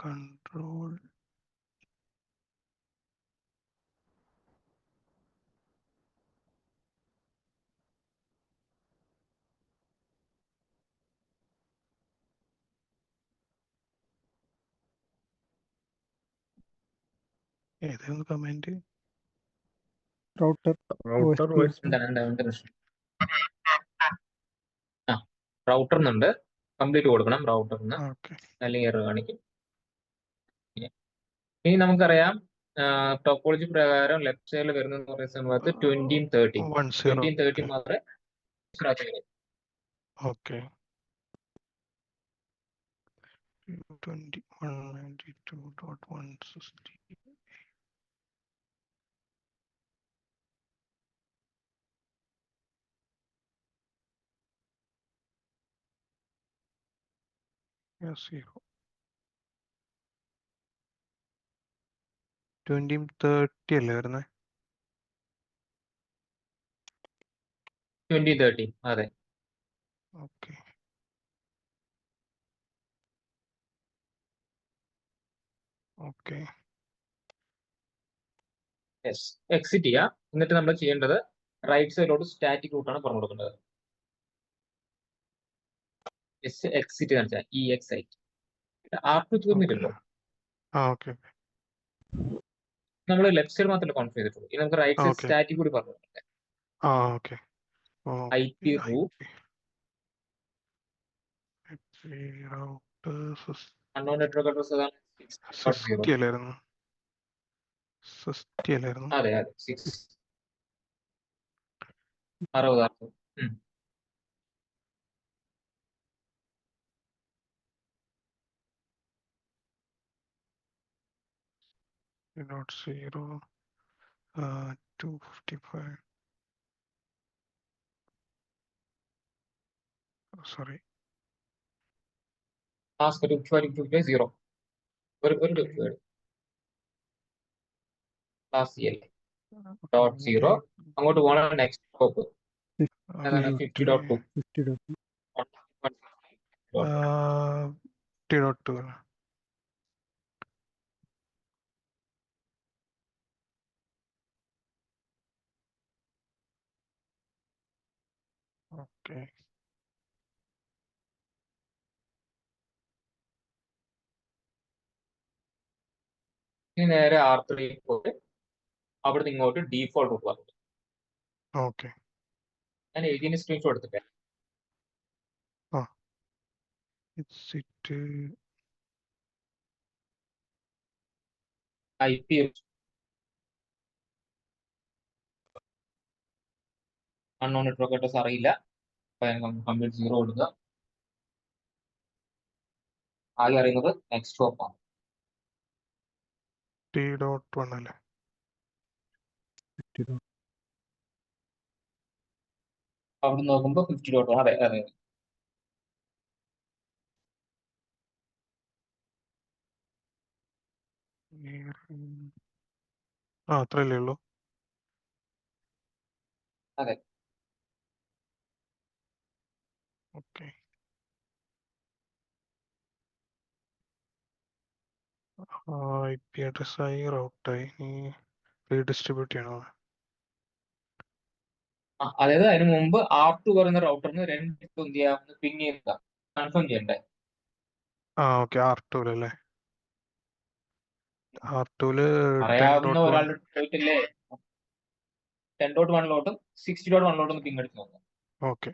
കൺട്രോൾ ഏതായിരുന്നു കമന്റ്? Router router OSPF. ആ റൗട്ടർ എന്നുണ്ട്, കംപ്ലീറ്റ് കൊടുക്കണം റൗട്ടറിന്, ഓക്കെ. അല്ലെങ്കിൽ എറർ കാണിക്കും. ഇനി നമുക്കറിയാം ടോപ്പോളജി പ്രകാരം ലെഫ്റ്റ് സൈഡിൽ വരുന്ന പറയുന്ന സമയത്ത് 20 30 10. 30 മാത്രമേ മനസ്സിലാക്കി. ഓക്കെ. 2192.160. Yes, 2030 അല്ലേ വരുന്നത്? 20 30 അതെ. ഓക്കെ. ഓക്കെ. യെസ്, എക്സിറ്റ് ചെയ്യാം. എന്നിട്ട് നമ്മൾ ചെയ്യേണ്ടത് റൈറ്റ് സൈഡിലോട്ട് സ്റ്റാറ്റിക് റൂട്ടാണ് പറഞ്ഞു കൊടുക്കേണ്ടത്. എക്സിറ്റ് കാണിച്ചാൽ EXIT. R2 തീർന്നില്ലല്ലോ, ഓക്കെ. നമ്മൾ ലെഫ്റ്റ് സൈഡ് മാത്രമേ കോൺഫിഗർ ചെയ്തിട്ടുള്ളൂ. ഇനി നമുക്ക് റൈറ്റ് സൈഡ് Okay. സ്റ്റാറ്റിക് കൂടി പറഞ്ഞു കൊടുക്കാം. Okay. IP root unknown network address ഏതാണ്? 6.0. അല്ലായിരുന്നു? അതെ അതെ 6 60. Not 0. 255. Sorry. Ask 255 0. ഒരു ക്ലാസ് CL .0 അങ്ങോട്ട് പോകണം. നെക്സ്റ്റ് സ്കോപ്പ് ഏതാണ്? 50.2. 50. 50.2. ഓക്കെ. ഇനി നേരെ R3 പോയിട്ട് അവിടുന്ന് ഇങ്ങോട്ട് ഡീഫോൾട്ട് റൂട്ട് പറഞ്ഞു. ഓക്കെ. ഞാൻ എഴുതിയതിന് സ്ക്രീൻഷോട്ട് എടുത്തിട്ട് it IP unknown network address അറിയില്ല, കമ്പ്യൂട്ടർ 0 കൊടുക്കുക. ആകെ അറിയുന്നത് നെക്സ്റ്റ് സ്റ്റോപ്പ് ആണ്. T.1 അല്ലേ? 50. അവിടെ നോക്കുമ്പോൾ 50.1. അതെ അതെ. അത്രയല്ലേ ഉള്ളൂ? അതെ. ഓക്കെ. IP അഡ്രസ് ആയി, റൗട്ടായി, റീഡിസ്ട്രിബ്യൂട്ട് ചെയ്യണോ? അതായത് അതിന് മുമ്പ് R2 പറയുന്ന റൗട്ടറിന് 2 എന്ത് ചെയ്യാമെന്ന് പിങ് ചെയ്യുക, കൺഫേം ചെയ്യണ്ടേ? ഓക്കെ. R2 അല്ലേ? R2 അറിയാവുന്ന 10.1. ഒരാളുടെ പോയിട്ടില്ലേ 10.1ലോട്ടും 60.1ലോട്ടും പിങ് എടുത്ത് നോക്കാം. ഓക്കെ.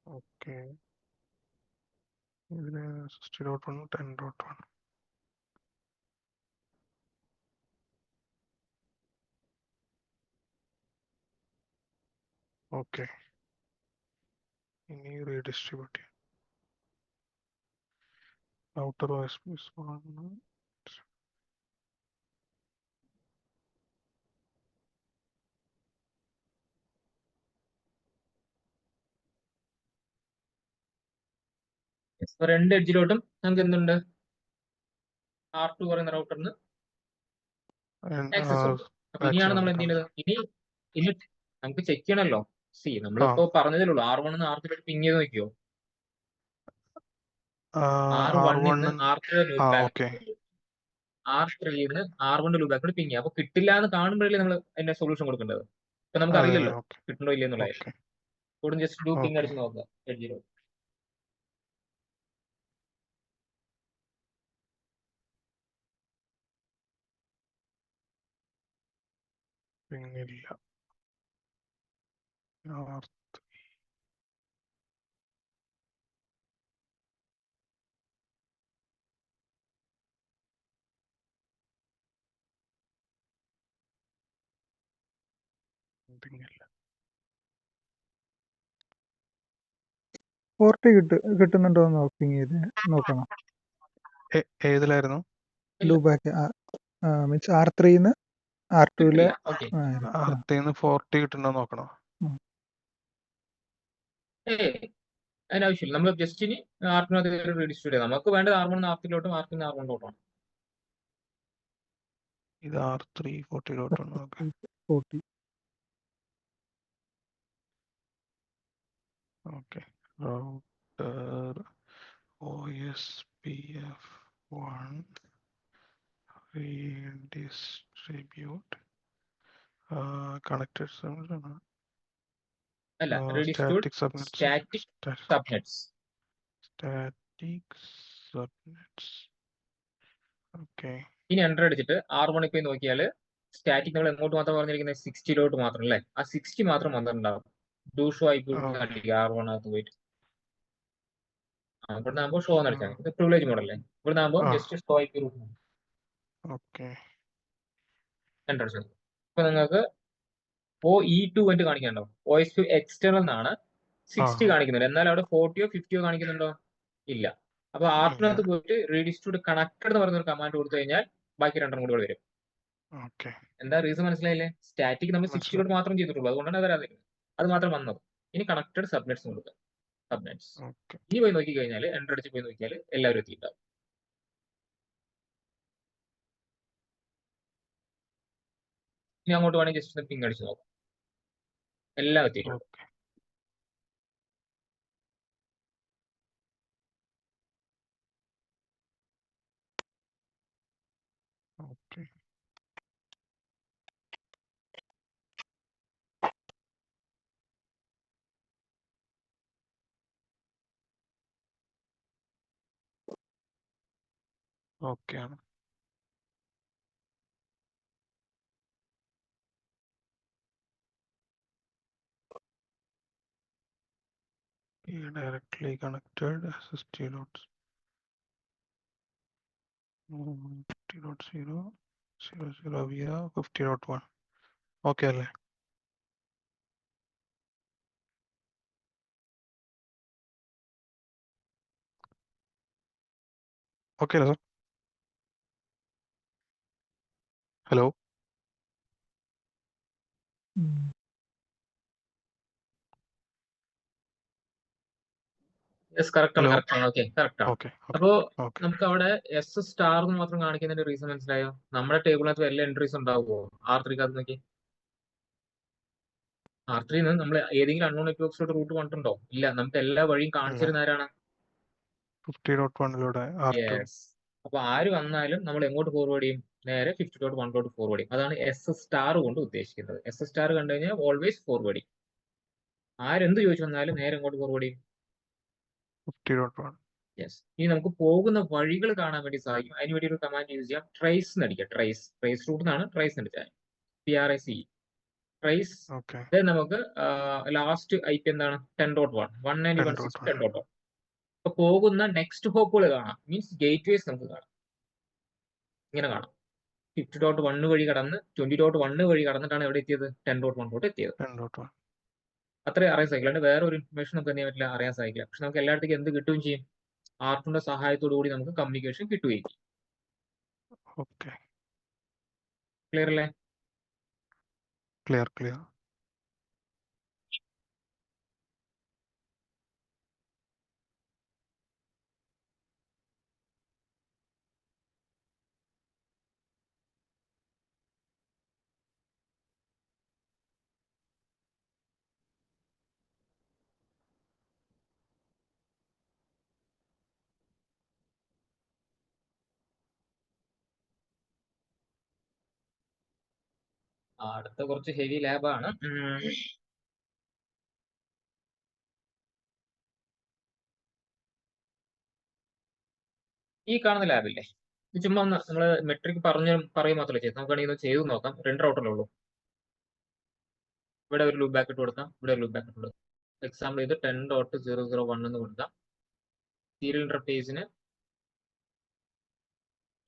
ഓക്കെ. ഇതിന് 60.1 10.1. ഓക്കെ. ഇനി റീഡിസ്ട്രിബ്യൂട്ട് ചെയ്യാം. Outer OSP 1. രണ്ട് എഡ്ജിലോട്ടും നമുക്ക് എന്തുണ്ട്? R2 പറയുന്ന റൗട്ടറിന് And, ആക്സസ് ഉണ്ട്. അപ്പൊ ഇനിയാണ് നമ്മൾ എന്ത് ചെയ്യുന്നത്? ഇനി നമുക്ക് ചെക്ക് ചെയ്യണമല്ലോ. നമ്മളിപ്പോ പറഞ്ഞതിലുള്ളൂ R1 R3 പിങ് ചെയ്ത് നോക്കിയോ? R1 R3 loop back, R3 R1 loop back ping ചെയ്യാം. അപ്പൊ കിട്ടില്ല എന്ന് കാണുമ്പോഴല്ലേ നമ്മൾ അതിന്റെ സൊല്യൂഷൻ കൊടുക്കേണ്ടത്. ഇപ്പൊ നമുക്ക് അറിയില്ലല്ലോ കിട്ടണോ ഇല്ല എന്നുള്ളത്. കൂടെ ജസ്റ്റ് ഡു പിങ് അടിച്ച് നോക്കുക എഡ്ജിലോ. ഇല്ല. പോർട്ട് കിട്ടുന്നുണ്ടോ എന്ന് പിങ് ചെയ്ത് നോക്കണം. ഏതിലായിരുന്നു? Loop back means R3 R2 40 കിട്ടുന്നുണ്ടോ നോക്കണം. അതിനാവശ്യമില്ല. നമ്മൾ ജസ്റ്റ് ഇനി R2 റീഡിസ്ട്രിബ്യൂട്ട് ചെയ്യാം. നമുക്ക് വേണ്ടത് R1 R3 R2 R1 ഇത് R3 40. 40. Okay. Router OSPF1 redistribute connected server. അല്ല, redistribute static subnets. Okay. ഇനി എൻ്റർ അടിച്ചിട്ട് R1 പോയി നോക്കിയാൽ സ്റ്റാറ്റിക് നമ്മൾ എങ്ങോട്ട് മാത്രം പറഞ്ഞിരിക്കുന്നത് 60 മാത്രം അല്ലേ? ആ 60 മാത്രം വന്നിട്ടുണ്ടാവും. ഡു ഷോ R1 പോയിട്ട് ഇവിടെ ആകുമ്പോൾ ഷോ എന്ന് അടിച്ചാൽ ഇത് പ്രിവിലേജ് മോഡ് അല്ലേ? ഇവിടെ ആകുമ്പോൾ just show IP route enter അടിച്ചത്. ഇപ്പൊ നിങ്ങൾക്ക് OE2 എന്ന് കാണിക്കുന്നുണ്ടോ? OS2 എക്സ്റ്റേണൽ എന്നാണ് 60 കാണിക്കുന്നുണ്ട്. എന്നാൽ അവിടെ 40 50 കാണിക്കുന്നുണ്ടോ? ഇല്ല. അപ്പൊ R2 പോയിട്ട് റീഡിസ്ട്രിബ്യൂട്ട് കണക്റ്റഡ് എന്ന് പറയുന്ന ഒരു കമാൻഡ് കൊടുത്തു കഴിഞ്ഞാൽ ബാക്കി രണ്ടും കൂടി വരും. എന്താ റീസൺ മനസ്സിലായില്ലേ? സ്റ്റാറ്റിക് നമ്മൾ 60 മാത്രം ചെയ്തിട്ടുള്ളൂ, അതുകൊണ്ടാണ് അത് വരാതിരുന്നത്. അത് മാത്രം വന്നത്. ഇനി കണക്റ്റഡ് സബ്നെറ്റ്സ് കൊടുക്കുക. സബ്നെറ്റ്സ് ഇനി പോയി നോക്കി കഴിഞ്ഞാൽ എൻ്റർ അടിച്ച് പോയി നോക്കിയാൽ എല്ലാവരും എത്തിയിട്ടുണ്ടാവും. ഇനി അങ്ങോട്ട് വേണമെങ്കിൽ ജസ്റ്റ് ഒന്ന് പിങ് അടിച്ച് നോക്കാം. എല്ലാം എത്തിയിട്ടുണ്ട്. Okay. Directly connected SST nodes 50.0 via 50.1. Okay അല്ലേ? Okay അല്ലേ സർ? ഹലോ? കറക്റ്റ് ആണ്. ഓക്കെ, കറക്റ്റ് ആണ്. അപ്പോ Okay. നമുക്ക് അവിടെ S സ്റ്റാർ എന്ന് മാത്രം കാണിക്കുന്നതിന്റെ റീസൺ മനസ്സിലായോ? നമ്മുടെ ടേബിളിനകത്ത് എല്ലാ എൻട്രീസ് ഉണ്ടാവുമോ R3 നോക്കി? R3 നമ്മൾ ഏതെങ്കിലും അൺനോൺ നെറ്റ്വർക്സിലോട്ട് റൂട്ട് കണ്ടിട്ടുണ്ടോ? ഇല്ല. നമുക്ക് എല്ലാ വഴിയും കാണിച്ചിരുന്ന ആരാണ്? 50.1 അപ്പൊ ആര് വന്നാലും നമ്മൾ എങ്ങോട്ട് ഫോർവേഡ് ചെയ്യും? നേരെ 50.1 ഫോർവേഡ് ചെയ്യും. അതാണ് S സ്റ്റാർ കൊണ്ട് ഉദ്ദേശിക്കുന്നത്. S സ്റ്റാർ കണ്ടു കഴിഞ്ഞാൽ ഓൾവേസ് ഫോർവേഡ് ചെയ്യും. ആരെന്ത് ചോദിച്ചു വന്നാലും നേരെ എങ്ങോട്ട് ഫോർവേഡ് ചെയ്യും? 50.1. യെസ്. ഇനി നമുക്ക് പോകുന്ന വഴികൾ കാണാൻ വേണ്ടി സാധിക്കും. അതിന് വേണ്ടി ഒരു കമാൻഡ് യൂസ് ചെയ്യാം. ട്രേസ് എന്നടിക്കുക. ട്രേസ് റൂട്ട് എന്നാണ് ട്രേസ് അടിച്ചാൽ PRICE. ട്രേസ്. നമുക്ക് ലാസ്റ്റ് IP എന്താണ്? 10.1 191.10.1. അപ്പൊ പോകുന്ന നെക്സ്റ്റ് ഹോപ്പുകൾ കാണാം. മീൻസ് ഗേറ്റ് വേസ് നമുക്ക് കാണാം. ഇങ്ങനെ കാണാം. 50.1 വഴി കടന്ന് 20.1 വഴി കടന്നിട്ടാണ് എവിടെ എത്തിയത്? 10.1 എത്തിയത്. അത്രേ അറിയാൻ സാധിക്കില്ല. അതുകൊണ്ട് വേറെ ഒരു ഇൻഫർമേഷൻ നമുക്ക് എന്ത് പറ്റില്ല, അറിയാൻ സാധിക്കില്ല. പക്ഷെ നമുക്ക് എല്ലായിടത്തേക്കും എന്ത് കിട്ടുകയും ചെയ്യും? R2 സഹായത്തോടു കൂടി നമുക്ക് കമ്മ്യൂണിക്കേഷൻ കിട്ടുകയും ചെയ്യും. ക്ലിയർ അല്ലേ? ക്ലിയർ. അടുത്ത കുറച്ച് ഹെവി ലാബാണ്. ഈ കാണുന്ന ലാബില്ലേ, ഇത് ചുമ്മാ ഒന്ന് നമ്മള് മെട്രിക് പറയും മാത്രമല്ല ചെയ്ത്, നമുക്ക് വേണമെങ്കിൽ ഇത് ചെയ്ത് നോക്കാം. 2 റൗട്ടല്ലേ ഉള്ളൂ. ഇവിടെ ഒരു ലൂപ്പ് ബാക്ക് ഇട്ട് കൊടുക്കാം, ഇവിടെ ഒരു ലൂപ്പ് ബാക്ക് ഇട്ട് കൊടുക്കാം. എക്സാമ്പിൾ ഇത് 10.001 എന്ന് കൊടുക്കാം. സീരിയൽ ഇന്റർഫേസിന്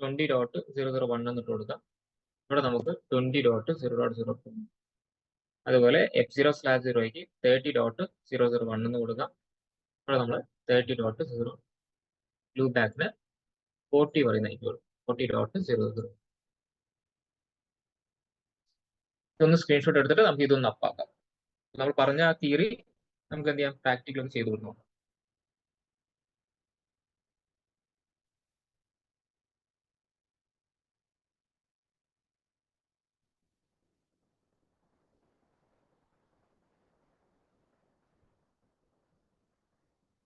20.001 എന്നിട്ട് കൊടുക്കാം. ഇവിടെ നമുക്ക് 20.0.02. അതുപോലെ F0/0ക്ക് 30.001 എന്ന് കൊടുക്കാം. ഇവിടെ നമ്മൾ 30.0 ലൂപ്പ് ബാക്കിന് 40 പറയുന്നതായിരിക്കും. 40.00. ഇതൊന്ന് സ്ക്രീൻഷോട്ട് എടുത്തിട്ട് നമുക്ക് ഇതൊന്ന് അപ്പാക്കാം. നമ്മൾ പറഞ്ഞ ആ തിയറി നമുക്ക് എന്ത് ചെയ്യാം, പ്രാക്ടിക്കൽ ഒന്ന് ചെയ്തു കൊടുക്കണം.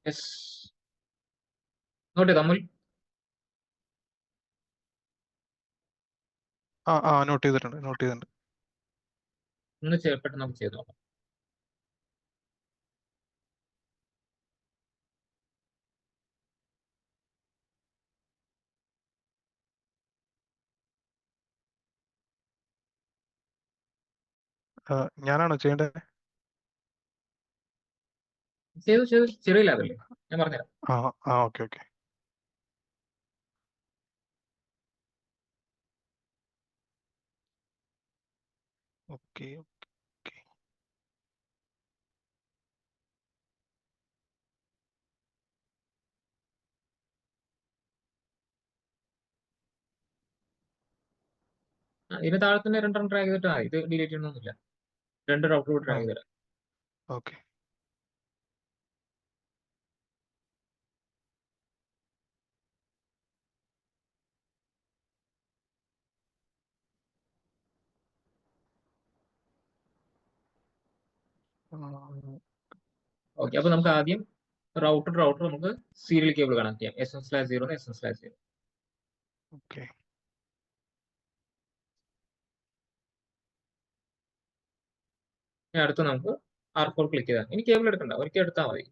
യെസ്, നോട്ട് ചെയ്ത് അമുൽ. നോട്ട് ചെയ്തിട്ടുണ്ട്. ഒന്ന് പെട്ടെന്ന് നമുക്ക് ചെയ്തു നോക്കാം. ഞാനാണോ ചെയ്യേണ്ടത്? ചെയ്തു ചെറിയ ലാബല്ലേ, ഞാൻ പറഞ്ഞുതരാം. ഓക്കെ. ഓക്കെ. ഇതിന് താഴെ തന്നെ 2 ഡ്രാഗ് ചെയ്തിട്ട് ഇത് ഡിലീറ്റ് ചെയ്യണമെന്നില്ല. 2 റൗട്ടർ ഡ്രാഗ് ചെയ്തിടാം. ഓക്കെ. ഓക്കെ, അപ്പൊ നമുക്ക് ആദ്യം റൗട്ടർ നമുക്ക് സീരിയൽ കേബിൾ കണക്ട് ചെയ്യാം. SM/0 SM/0. ഓക്കെ. അടുത്ത് നമുക്ക് R4 ക്ലിക്ക് ചെയ്താൽ ഇനി കേബിൾ എടുക്കണ്ട, ഒരിക്കൽ എടുത്താൽ മതി.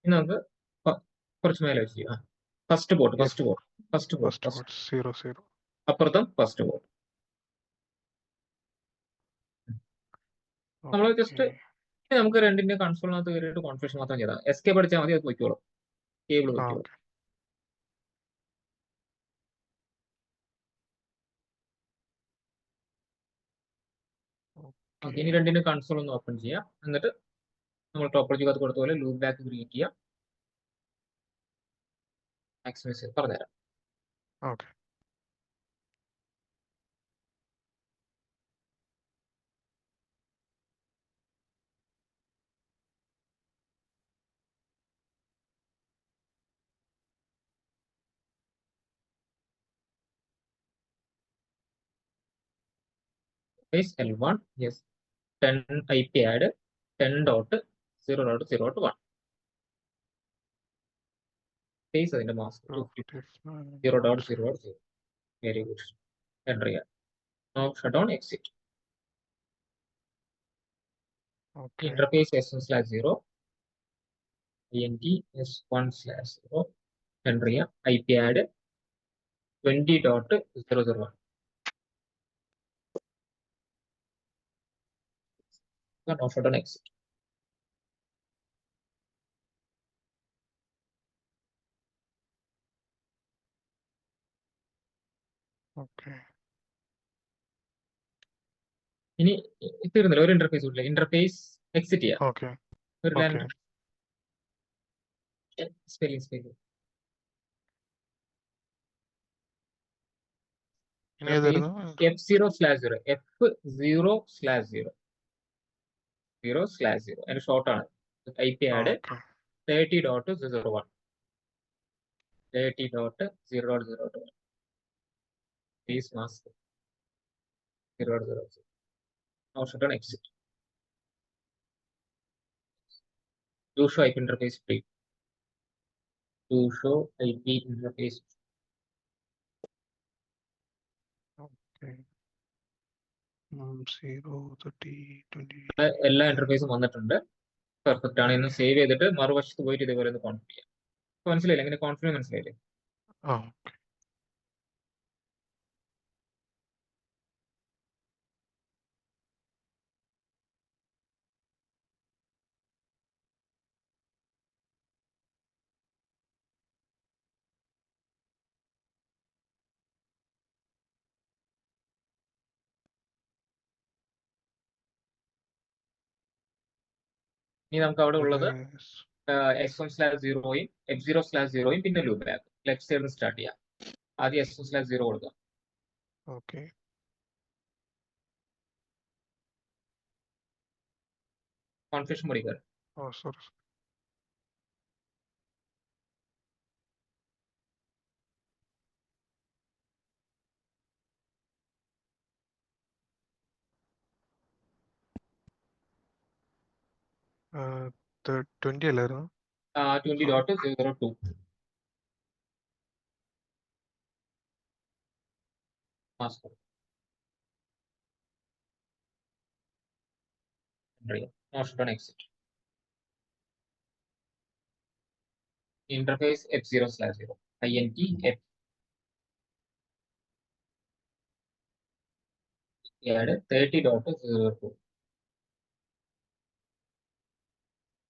ഇനി നമുക്ക് കുറച്ച് മേലെ വെച്ച് ചെയ്യാം. First port 0. അപ്പുറത്തും ഫസ്റ്റ് പോർട്ട്. നമ്മൾ ജസ്റ്റ് നമുക്ക് രണ്ടിന്റെ കൺസോളിനകത്ത് കയറിയിട്ട് കോൺഫിഗറേഷൻ മാത്രം ചെയ്താൽ എസ്കേപ്പ് അടിച്ചാൽ മതി, അത് പൊയ്ക്കോളും, കേബിൾ പൊയ്ക്കോളും. ഇനി രണ്ടിന്റെ കൺസോൾ ഒന്ന് ഓപ്പൺ ചെയ്യാം. എന്നിട്ട് നമ്മൾ ടോപ്പോളജിക്കകത്ത് കൊടുത്ത പോലെ ലൂപ്പ് ബാക്ക് ക്രിയേറ്റ് ചെയ്യാം. മാക്സിമൈസ് പറഞ്ഞുതരാം. Okay. L1, yes, 10 IP add 10.0.0.1. Space അതിന്റെ മാസ്ക് 0.0.0. Very good. എൻ്റർ ചെയ്യാം. Now shut down, exit. Interface S1/0 INT S1/0. Enter ചെയ്യാം. IP add 20.0.0.1. Now shut down, exit. Okay. ഇനി തീർന്നില്ല, ഒരു ഇന്റർഫേസ് ഇല്ല. Interface exit ചെയ്യാം. ഓക്കെ. ഒരു സ്പെല്ലിംഗ് F0/0 0/0 അതിന്റെ ഷോർട്ട് ആണ്. IP add 30.0.1. 30.0.0.1. Face mask 0.0. Now shut down, exit. To show IP interface free. To show IP interface. Okay. 0 30 20 എല്ലാ ഇന്റർഫേസും വന്നിട്ടുണ്ട്. പെർഫെക്റ്റ് ആണ്. ഇന്ന് സേവ് ചെയ്തിട്ട് മറുവശത്ത് പോയിട്ട് ഇതേപോലെ ഒന്ന് കോൺഫിഗർ ചെയ്യാം. മനസ്സിലായില്ലേ? എങ്ങനെ കോൺഫിഗർ മനസ്സിലായില്ലേ? ആ ഇനി നമുക്ക് അവിടെ ഉള്ളത് okay. x1/0യും f0/0യും പിന്നെ ലൂപ്പ് ബാക്ക് ലെഫ്റ്റ് സൈഡിൽ സ്റ്റാർട്ട് ചെയ്യാം. ആദ്യം x1/0 കൊടുക്കുക. Okay. കോൺഫിഗറേഷൻ പഠിക്കുക. Oh, sorry. The 20 അല്ലായിരുന്നു 20.02 mask motion on exit interface f0/0 int f add 30.02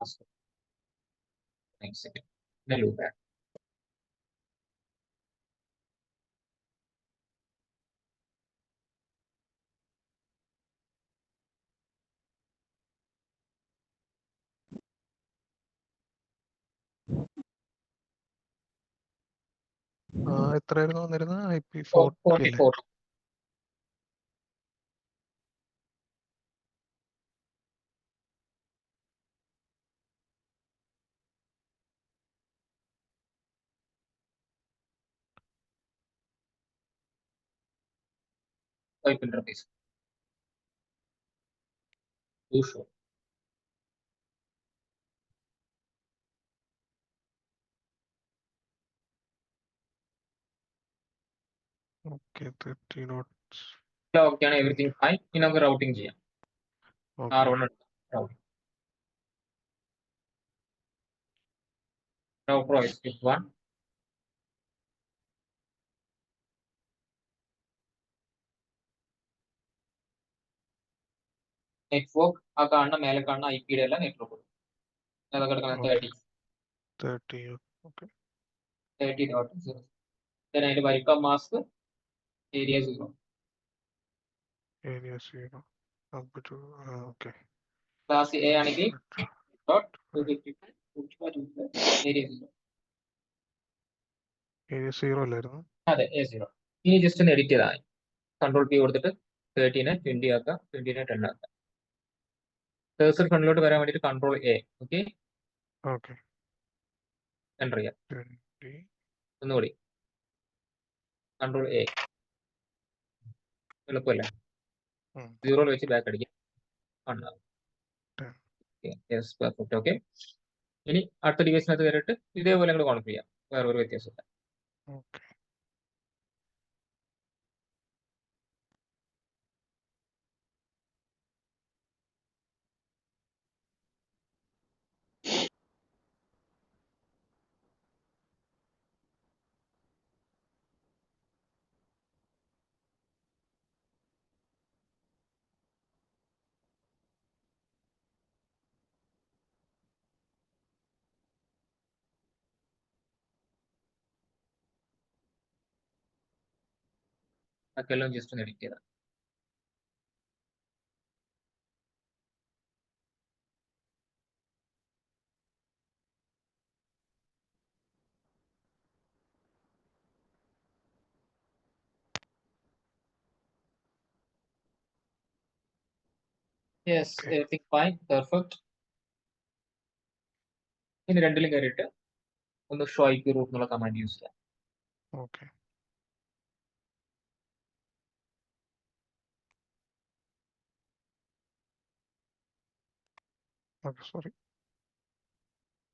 mask exit പിന്നെ ലൂപ്പ് ബാക്ക്. എത്രയായിരുന്നു വന്നിരുന്നത് IP40 അല്ലേ 44 type interface. Do show. Okay 30 notes ഓക്കെയാണ്, എവറിത്തിങ് ഫൈൻ. ഇനി നമുക്ക് റൗട്ടിങ് ചെയ്യാം. R1 റൗട്ടിങ് റൗട്ടർ OS 1 നെറ്റ്വർക്ക് ആ കാണുന്ന മേലെ കാണുന്ന IP-യുടെ എല്ലാം നെറ്റ്വർക്ക് അതൊക്കെ എടുക്കണം. 30 ഓക്കെ 30.0 then അതിന്റെ welcome mask area 0 area 0 okay class A ആണെങ്കിൽ ഏരിയ 0 ഏരിയ 0 അല്ലായിരുന്നു അതെ A0. ഇനി ജസ്റ്റ് ഒന്ന് എഡിറ്റ് ചെയ്താൽ കൺട്രോൾ P കൊടുത്തിട്ട് 30-നെ 20 ആക്കാം, 20-നെ 10 ആക്കാം. കേഴ്സർ ഫ്രണ്ടിലോട്ട് വരാൻ വേണ്ടിയിട്ട് control A. Okay, okay enter ചെയ്യാം. 20 ഒന്നുകൂടി കൺട്രോൾ A. എളുപ്പമല്ലേ? 0 വെച്ച് ബാക്ക് അടിക്കാം. Yes, perfect. ഓക്കെ, ഇനി അടുത്ത ഡിവൈസിനകത്ത് കയറിയിട്ട് ഇതേപോലെ ഞങ്ങൾ കോൺഫിഗർ ചെയ്യാം. വേറെ ഒരു വ്യത്യാസമില്ല. ഓക്കെ അതെല്ലാം ജസ്റ്റ് ഒന്ന് എഡിറ്റ് ചെയ്താൽ യെസ്, എവറിത്തിങ് ഫൈൻ, പെർഫെക്റ്റ്. ഇനി രണ്ടിലും കയറിയിട്ട് ഒന്ന് ഷോ IP റൂട്ട് എന്നുള്ള കമാൻഡ് യൂസ് ചെയ്യാം. Okay okay sorry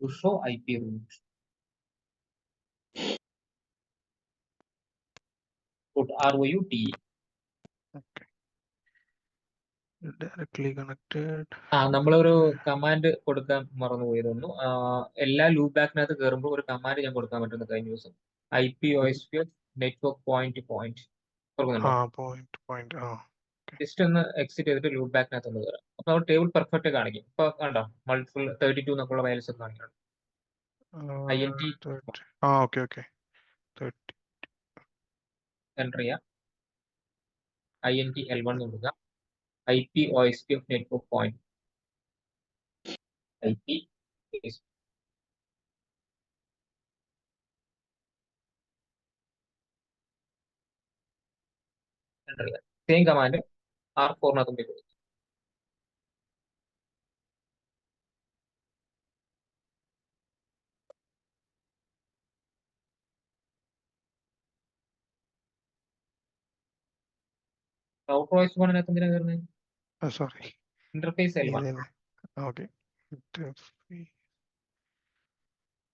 To show IP route. Route ROUTE. Okay directly connected. നമ്മളൊരു കമാൻഡ് കൊടുക്കാൻ മറന്നുപോയി തോന്നുന്നു. എല്ലാ ലൂപ്പ് ബാക്കിനകത്ത് കയറുമ്പോൾ ഒരു കമാൻഡ് ഞാൻ കൊടുക്കാൻ പറ്റുന്നു കഴിഞ്ഞ ദിവസം. IPOSPF network point two point. Point. Just ഒന്ന് എക്സിറ്റ് ചെയ്തിട്ട് ലൂപ്പ് ബാക്കിനകത്ത് ഒന്ന് കയറാം. അപ്പൊ നമ്മൾ ടേബിൾ പെർഫെക്റ്റ് കാണിക്കും. ഇപ്പൊ കണ്ടോ മൾട്ടിപ്പിൾ 32 എന്നൊക്കെയുള്ള വാല്യൂസ് ഒക്കെ കാണിക്കണം. INT okay 30. എൻ്റർ ചെയ്യാം. INT L1 കൊടുക്കുക. IPOSPF network point. IP enter ചെയ്യാം. സെയിം കമാൻഡ് R4 കൊടുക്കും. റൗട്ടർ വോയിസ് പോണിനകത്ത് എന്തിനാ കയറുന്നത്? Sorry, interface L1. Okay.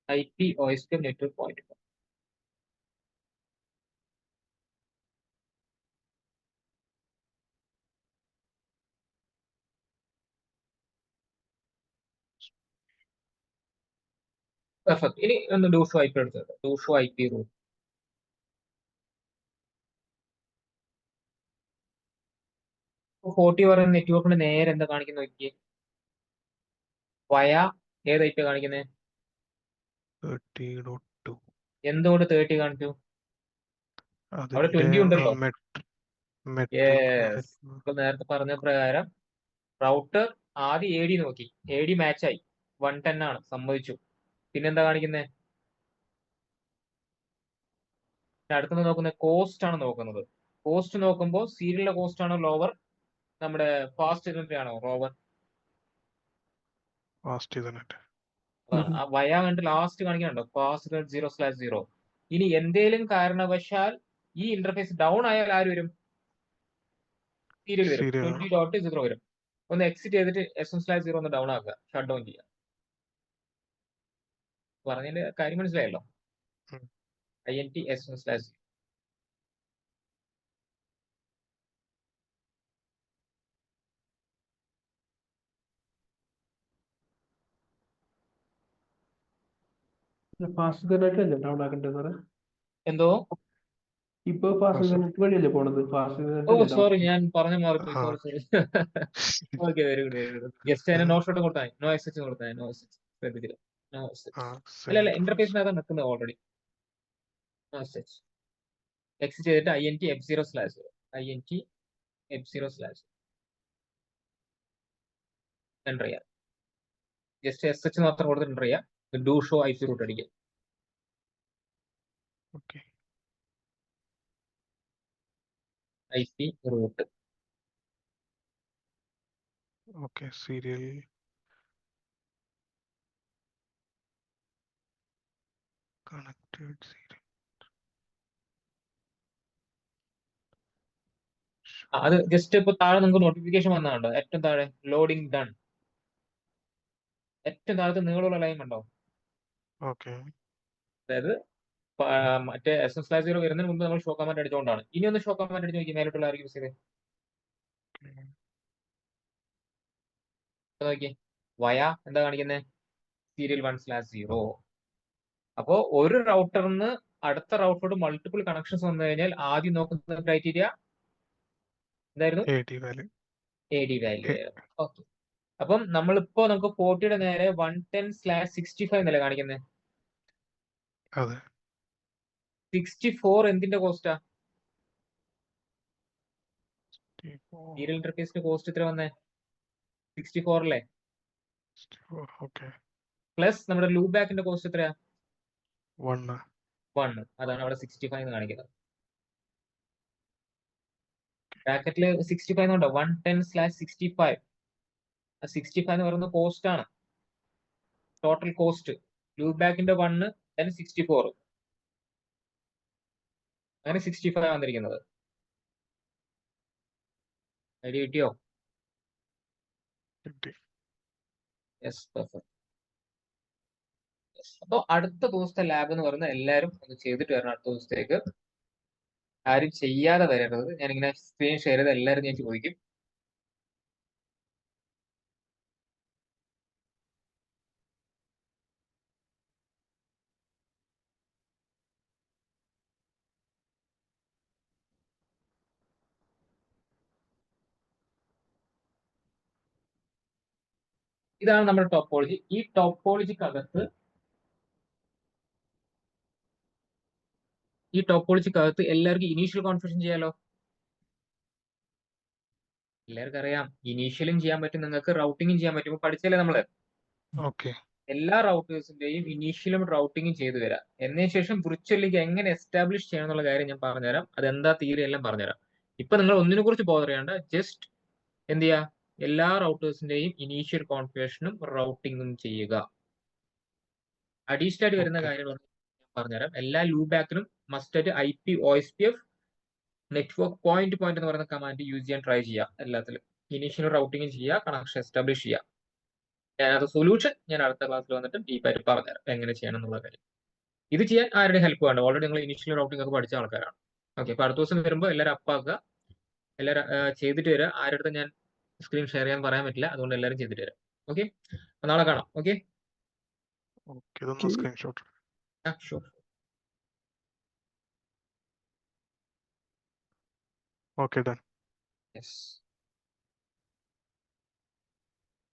IPOSPF network point. Perfect. ഇനി ഒന്ന് ഡൂഷോ IP എടുത്തത്. ഡൂഷോ IP റൂട്ട്. ഇപ്പൊ 40 പറയുന്ന നെറ്റ്വർക്കിന് നേരെ എന്താ കാണിക്കുന്നത് നോക്കിയേ. വയ ഏത് IP കാണിക്കുന്നത്? 30.2. എന്തുകൊണ്ട് 30 കാണിച്ചു? അവിടെ 20 ഉണ്ടല്ലോ. യെസ്. ഇപ്പൊ നേരത്തെ പറഞ്ഞ പ്രകാരം റൗട്ടർ ആദ്യം AD നോക്കി, AD മാച്ച് ആയി, 110 ആണ്, സമ്മതിച്ചു. പിന്നെന്താ കാണിക്കുന്നത്? അടുത്തത് നോക്കുന്നത് കോസ്റ്റ് ആണ് നോക്കുന്നത്. കോസ്റ്റ് നോക്കുമ്പോൾ സീരിയലിന്റെ കോസ്റ്റ് ആണോ ലോവർ, നമ്മുടെ ഫാസ്റ്റ് ഇഥർനെറ്റ് ആണോ റോവർ? വയ കണ്ട് ലാസ്റ്റ് കാണിക്കണുണ്ടോ ഫാസ്റ്റ് 0/0. ഇനി എന്തേലും കാരണവശാൽ ഈ ഇന്റർഫേസ് ഡൗൺ ആയാൽ ആര് വരും? സീരിയൽ വരും. 20.0 വരും. ഒന്ന് എക്സിറ്റ് ചെയ്തിട്ട് SM/0 ഒന്ന് ഡൗൺ ആക്കുക, ഷട്ട് ഡൗൺ ചെയ്യുക. പറഞ്ഞതിന്റെ കാര്യം മനസ്സിലായല്ലോ. INT SM/0. ഫാസ്റ്റ് ഇഥർനെറ്റ് അല്ലേ ഡൗൺ ആക്കണ്ടേ സാറേ? എന്തോ? ഇപ്പൊ ഫാസ്റ്റ് ഇഥർനെറ്റ് വഴിയല്ലേ പോണത്? ഫാസ്റ്റ് ഓ ഇഥർനെറ്റ് സോറി, ഞാൻ പറഞ്ഞു മാറിപ്പോയി. Sorry. Okay, very good. Just അതിനെ നോ ഷോട്ട് കൊടുത്താൽ നോ എക്സെച്ച് കൊടുത്താൽ നോ എക്സെച്ച് ശ്രദ്ധിച്ചില്ല. നോ എക്സെച്ച് അല്ല ഇന്റർഫേസിനകത്ത് നിൽക്കുന്നത് ഓൾറെഡി. No exec. എക്സിറ്റ് ചെയ്തിട്ട് INT F0/0. INT F0/0 enter ചെയ്യാം. ജസ്റ്റ് SH മാത്രം കൊടുത്ത് എൻ്റർ ചെയ്യാം. ഡു ഷോ IP റൂട്ട് അടിക്കുക. IP route. Serial connected. അത് ജസ്റ്റ് ഇപ്പൊ താഴെ നിങ്ങൾക്ക് നോട്ടിഫിക്കേഷൻ വന്നതുണ്ടോ? ഏറ്റവും താഴെ ലോഡിംഗ് ഡൺ. ഏറ്റവും താഴത്തെ നീളമുള്ള ലൈൻ ഉണ്ടോ? അതായത് മറ്റേ SM/0 വരുന്നതിന് മുമ്പ് നമ്മൾ ഷോ കമാൻഡ് അടിച്ചുകൊണ്ടാണ്. ഇനി ഒന്ന് ഷോ കമാൻഡ് അടിച്ച് നോക്കി, മേലോട്ടുള്ള ആർക്ക് യൂസ് ചെയ്ത് നോക്കി. വയ എന്താ കാണിക്കുന്നത്? സീരിയൽ 1/0. അപ്പോ ഒരു റൗട്ടറിന്ന് അടുത്ത റൗട്ടറോട് മൾട്ടിപ്പിൾ കണക്ഷൻസ് വന്നു കഴിഞ്ഞാൽ ആദ്യം നോക്കുന്ന ക്രൈറ്റീരിയ എന്തായിരുന്നു? AD value. ഓക്കെ. അപ്പം നമ്മളിപ്പോ നമുക്ക് 40യുടെ നേരെ 110/65 എന്നല്ലേ കാണിക്കുന്നത്? 64 എന്തിന്റെ കോസ്റ്റാ? സീരിയൽ ഇന്റർഫേസിന്റെ കോസ്റ്റ് എത്ര വന്നേ? 64 അല്ലേ? പ്ലസ് നമ്മുടെ ലൂപ്പ് ബാക്കിന്റെ കോസ്റ്റ് എത്രയാ? 1. അതാണ് അവിടെ 65 എന്ന് കാണിക്കുന്നത്. ബ്രാക്കറ്റില് 65 എന്നുണ്ടോ? 110/65. 65 എന്ന് പറയുന്നത് കോസ്റ്റ് ആണ്, ടോട്ടൽ കോസ്റ്റ്. ലൂപ്പ് ബാക്കിന്റെ 1 then 64, അങ്ങനെ 65 വന്നിരിക്കുന്നത്. ഐഡിയ കിട്ടിയോ? Yes, perfect. അപ്പൊ അടുത്ത ദിവസത്തെ ലാബ് എന്ന് പറയുന്നത് എല്ലാവരും ഒന്ന് ചെയ്തിട്ട് വരണം. അടുത്ത ദിവസത്തേക്ക് ആരും ചെയ്യാതെ വരരുത്. ഞാനിങ്ങനെ സ്ക്രീൻ ഷെയർ ചെയ്ത് എല്ലാവരും ഞാൻ ചോദിക്കും. ഇതാണ് നമ്മുടെ ടോപ്പോളജി. ഈ ടോപ്പോളജിക്കകത്ത് എല്ലാവർക്കും ഇനീഷ്യൽ കോൺഫിഗറേഷൻ ചെയ്യാലോ. എല്ലാവർക്കും അറിയാം ഇനീഷ്യലും ചെയ്യാൻ പറ്റും, നിങ്ങൾക്ക് റൗട്ടിങ്ങും ചെയ്യാൻ പറ്റും. ഇപ്പൊ പഠിച്ചല്ലേ നമ്മള് ഓക്കെ എല്ലാ റൗട്ടേഴ്സിന്റെയും ഇനീഷ്യലും റൗട്ടിങ്ങും ചെയ്തു തരാം. എന്നതിന് ശേഷം വിർച്വൽ ലിങ്ക് എങ്ങനെ എസ്റ്റാബ്ലിഷ് ചെയ്യണം എന്നുള്ള കാര്യം ഞാൻ പറഞ്ഞുതരാം. അതെന്താ തീരെ എല്ലാം പറഞ്ഞുതരാം. ഇപ്പൊ നിങ്ങൾ ഒന്നിനെ കുറിച്ച് ബോധർ ചെയ്യേണ്ട, ജസ്റ്റ് എന്ത് ചെയ്യുക, എല്ലാ റൗട്ടേഴ്സിന്റെയും ഇനീഷ്യൽ കോൺഫിഗറേഷനും റൗട്ടിങ്ങും ചെയ്യുക. അഡീഷണൽ ആയിട്ട് വരുന്ന ഓക്കെ കാര്യങ്ങൾ ഞാൻ പറഞ്ഞുതരാം. എല്ലാ ലൂബാക്കിനും മസ്റ്റ് ആയിട്ട് IP OSPF നെറ്റ്വർക്ക് പോയിന്റ് എന്ന് പറയുന്ന കമാൻഡ് യൂസ് ചെയ്യാൻ ട്രൈ ചെയ്യുക. എല്ലാത്തിലും ഇനീഷ്യൽ റൗട്ടിങ്ങും ചെയ്യുക, കണക്ഷൻ എസ്റ്റാബ്ലിഷ് ചെയ്യുക. ഞാനത് സൊല്യൂഷൻ ഞാൻ അടുത്ത ക്ലാസ്സിൽ വന്നിട്ട് ഡീപ്പായിട്ട് പറഞ്ഞുതരാം എങ്ങനെ ചെയ്യണം എന്നുള്ള കാര്യം. ഇത് ചെയ്യാൻ ആരുടെ ഹെൽപ്പ് വേണ്ട, ഓൾറെഡി നിങ്ങൾ ഇനീഷ്യൽ റൗട്ടിംഗ് ഒക്കെ പഠിച്ച ആൾക്കാരാണ്. ഓക്കെ, അപ്പൊ അടുത്ത ദിവസം വരുമ്പോൾ എല്ലാവരും അപ്പാക്കുക, എല്ലാവരും ചെയ്തിട്ട് വരിക. ആരുടെ അടുത്ത് ഞാൻ സ്ക്രീൻ ഷെയർ ചെയ്യാൻ പറയാൻ പറ്റില്ല, അതുകൊണ്ട് എല്ലാവരും ചെയ്തിട്ട് വരാം. ഓക്കെ, നാളെ കാണാം. ഓക്കെ, ഓക്കെ ഇതൊന്ന് screenshot. Sure. Okay done. Yes.